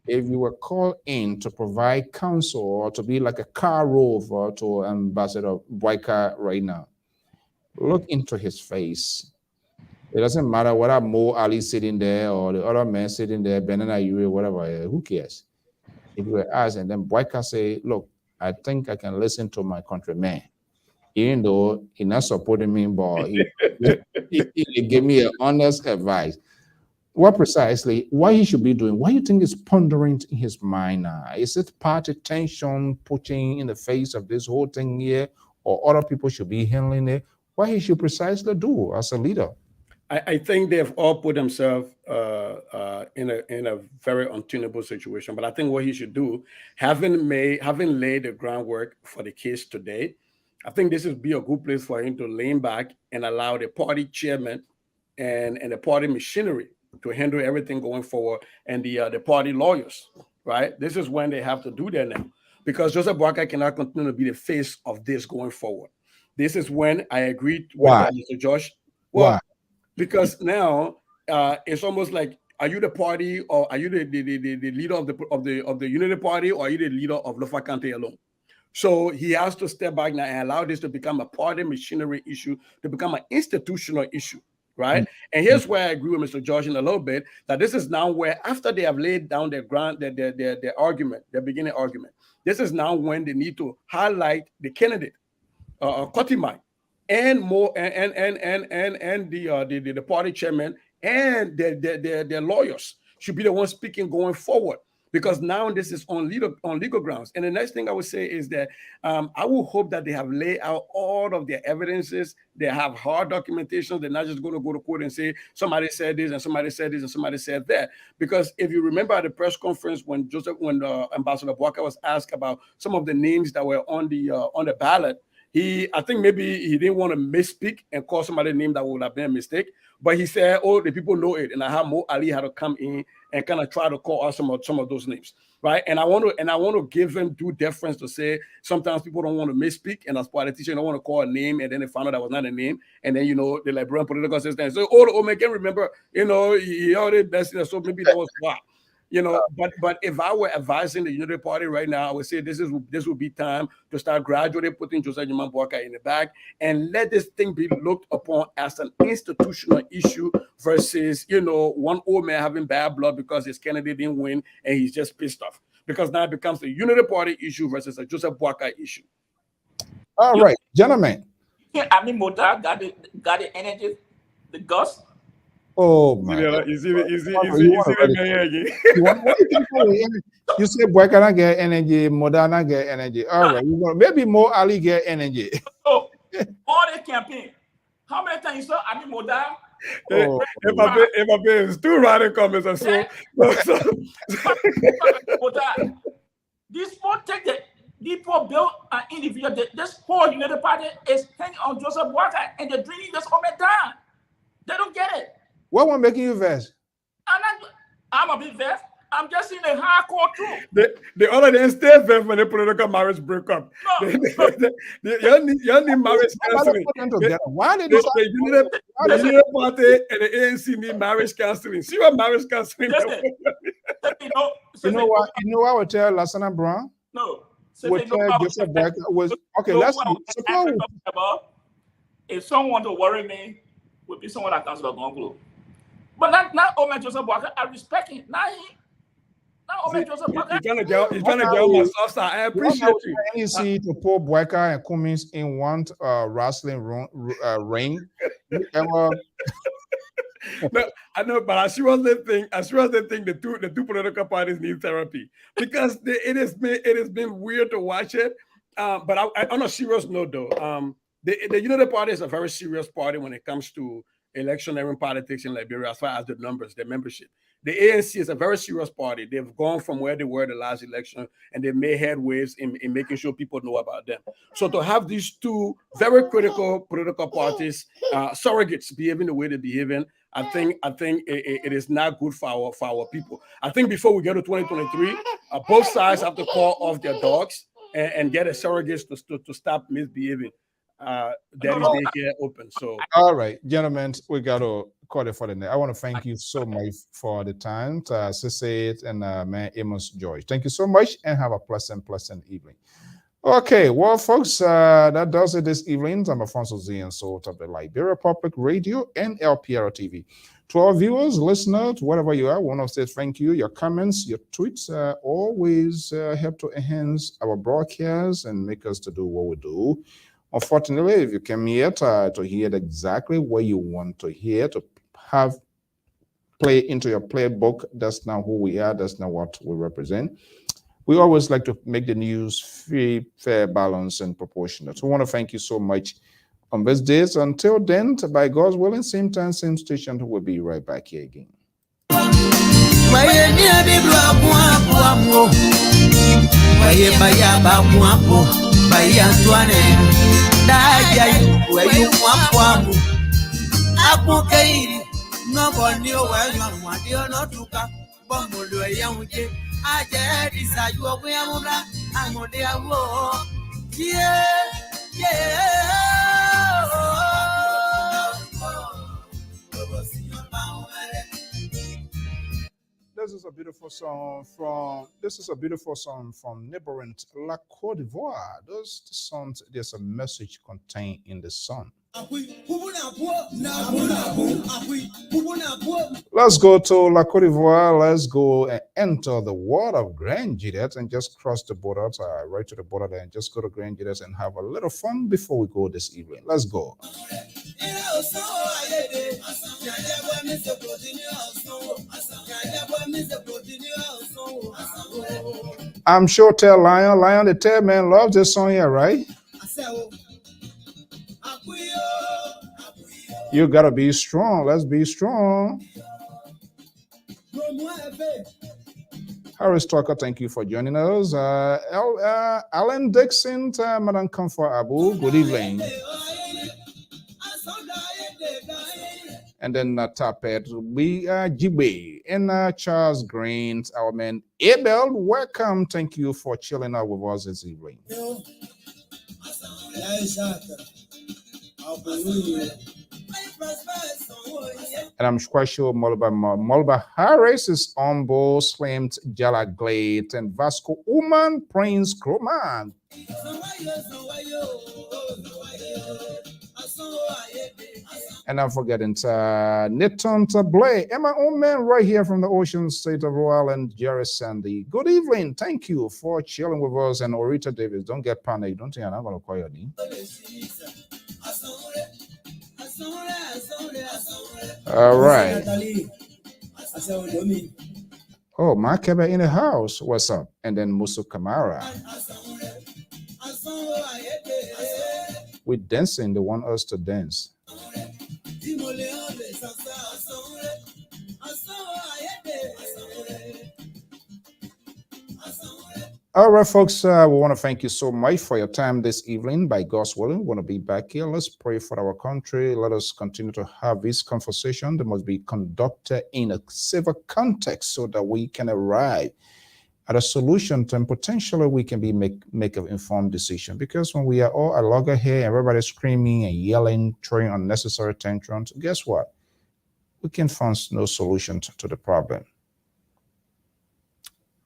If you were called in to provide counsel or to be like a car rover to Ambassador Boakai right now, look into his face. It doesn't matter whether Mo Ali sitting there or the other man sitting there, Benana Yuri, whatever, who cares? If you were asked and then Boakai say, look, I think I can listen to my countryman, even though he's not supporting me, but he gave me an honest advice. What precisely, what he should be doing, what you think is pondering in his mind now? Is it party tension putting in the face of this whole thing here, or other people should be handling it? What he should precisely do as a leader? I think they've all put themselves in a very untenable situation. But I think what he should do, having laid the groundwork for the case today, I think this would be a good place for him to lean back and allow the party chairman and the party machinery to handle everything going forward, and the party lawyers, right? This is when they have to do that now, because Joseph Boakai cannot continue to be the face of this going forward. This is when I agreed with Mr. Josh. Well, why? Because now it's almost like, are you the party, or are you the leader of the Unity Party, or are you the leader of Lofa Kante alone? So he has to step back now and allow this to become a party machinery issue, to become an institutional issue, right? And here's where I agree with Mr. George in a little bit, that this is now where, after they have laid down their argument, their beginning argument, this is now when they need to highlight the candidate, Kotimai, and more, and the party chairman and their lawyers should be the ones speaking going forward, because now this is on legal grounds. And the next thing I would say is that I will hope that they have laid out all of their evidences. They have hard documentation. They're not just going to go to court and say somebody said this and somebody said this and somebody said that. Because if you remember at the press conference when Ambassador Boakai was asked about some of the names that were on the ballot, I think maybe he didn't want to misspeak and call somebody a name that would have been a mistake. But he said, "Oh, the people know it," and I have Mo Ali had to come in and kind of try to call out some of those names, right? And I want to give him due deference to say sometimes people don't want to misspeak, and as politicians, they don't want to call a name, and then they found out that was not a name, and then the Liberian political system. So, oh, man, can remember, he already bested, so maybe that was why. But if I were advising the Unity Party right now, I would say this would be time to start gradually putting Joseph Jiman Boakai in the back and let this thing be looked upon as an institutional issue versus one old man having bad blood because his candidate didn't win and he's just pissed off. Because now it becomes a Unity Party issue versus a Joseph Boakai issue. All right, gentlemen. Yeah, I mean, Mota got the energy, the guts. Oh my! You see the You say boy cannot get energy, Moderna get energy. All right, maybe more Ali get energy. Oh, all the campaign. How many times you saw I mean Moda? Mbappe is too radical comments and so. These people take the people build an individual. This whole United Party is hanging on Joseph Boakai and they're drilling this comment down. They don't get it. What one making you vest? I'm a bit vest. I'm just in a hardcore truth. The other than stay vest when the political marriage break up. No. You need marriage counseling. Why did the Unity Party and the ANC need marriage counseling? See what marriage counseling is? You know what I would tell Lasana Brown? No. Would tell Joseph Boakai was okay. Let's suppose if someone to worry me would be someone that comes to the Gonglo. But not Omen Joseph Boakai. I respect him. Not Omen Joseph Boakai. He's trying to get my soft side. I appreciate you. You see to pull Boakai and Cummings in one wrestling ring. No, I know, but I sure think the two political parties need therapy because it has been weird to watch it. But on a serious note, though, the Unity Party is a very serious party when it comes to electioneering politics in Liberia, as far as the numbers, the membership. The ANC is a very serious party. They've gone from where they were the last election, and they've made headways in making sure people know about them. So to have these two very critical political parties, surrogates behaving the way they're behaving, I think it is not good for our people. I think before we get to 2023, both sides have to call off their dogs and get a surrogates to stop misbehaving. Daddy's daycare open. So all right, gentlemen, we got to call it for the night. I want to thank you so much for the time, Sissy and man Amos George. Thank you so much and have a pleasant evening. Okay, well, folks, that does it this evening. I'm Alfonso Z and Salt of the Liberia Public Radio and Lpr-Tv. To our viewers, listeners, wherever you are, I want to say thank you. Your comments, your tweets always help to enhance our broadcast and make us to do what we do. Unfortunately, if you came here to hear exactly what you want to hear, to have play into your playbook, that's not who we are, that's not what we represent. We always like to make the news free, fair, balanced, and proportionate. So I want to thank you so much on this day. So until then, by God's willing, same time, same station, we'll be right back here again. This is a beautiful song from neighboring La Côte d'Ivoire. Those songs, there's a message contained in the song. Let's go to La Côte d'Ivoire. Let's go and enter the world of Grand Gidet and just cross the border, right to the border there, and just go to Grand Gidet and have a little fun before we go this evening. Let's go. I'm sure tell Lion the tail man loves this song here, right? You gotta be strong. Let's be strong. Harris Tucker, thank you for joining us. Alan Dixon, Madam Comfort Abu, good evening. And then Tapet, Jibe, and Charles Green, our man Abel, welcome. Thank you for chilling out with us this evening. And I'm quite sure Mulba Harris is on board, slammed Jala Glade, and Vasco Uman, Prince Kroman. And I'm forgetting Niton Blay, and my own man right here from the ocean state of Rhode Island, Jerry Sandy. Good evening. Thank you for chilling with us. And Orita Davis, don't get panicked. Don't think I'm not going to call your name. All right. Oh, Mark Kebe in the house. What's up? And then Musu Kamara. We're dancing. They want us to dance. All right, folks, we want to thank you so much for your time this evening. By God's willing, we want to be back here. Let's pray for our country. Let us continue to have this conversation that must be conducted in a civil context so that we can arrive at a solution and potentially we can make an informed decision. Because when we are all at loggerhead, everybody's screaming and yelling, throwing unnecessary tantrums, guess what? We can find no solution to the problem.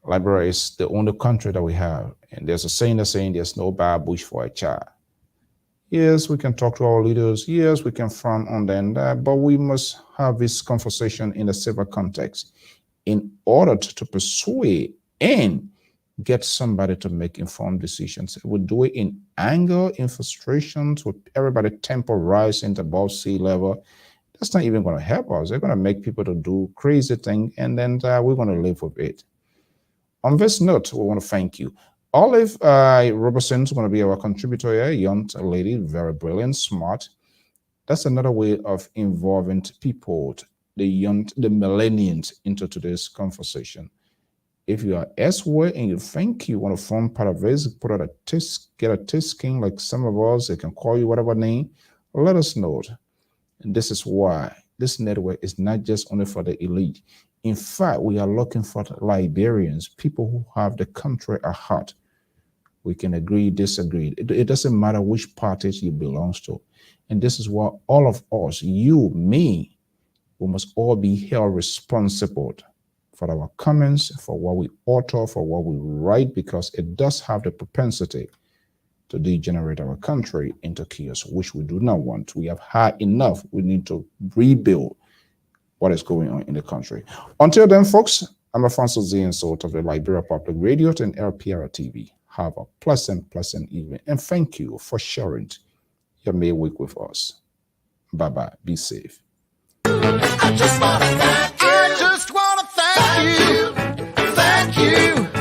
Liberia is the only country that we have. And there's a saying that's saying there's no bad bush for a child. Yes, we can talk to our leaders. Yes, we can frown on them, but we must have this conversation in a civil context in order to persuade and get somebody to make informed decisions. We do it in anger, in frustrations, with everybody temper rising to above sea level. That's not even going to help us. They're going to make people to do crazy things, and then we're going to live with it. On this note, we want to thank you. Olive Robertson is going to be our contributor here, young lady, very brilliant, smart. That's another way of involving people, the young, the millennials, into today's conversation. If you are elsewhere and you think you want to form part of this, put out a test, get a test skin like some of us, they can call you whatever name, let us know. And this is why this network is not just only for the elite. In fact, we are looking for Liberians, people who have the country at heart. We can agree, disagree. It doesn't matter which parties you belong to. And this is why all of us, you, me, we must all be held responsible for our comments, for what we author, for what we write, because it does have the propensity to degenerate our country into chaos, which we do not want. We have had enough. We need to rebuild what is going on in the country. Until then, folks, I'm Alfonso Z and Sort of the Liberia Public Radio and Lpr-Tv. Have a pleasant evening. And thank you for sharing your May week with us. Bye-bye. Be safe. I just want to thank you. Thank you.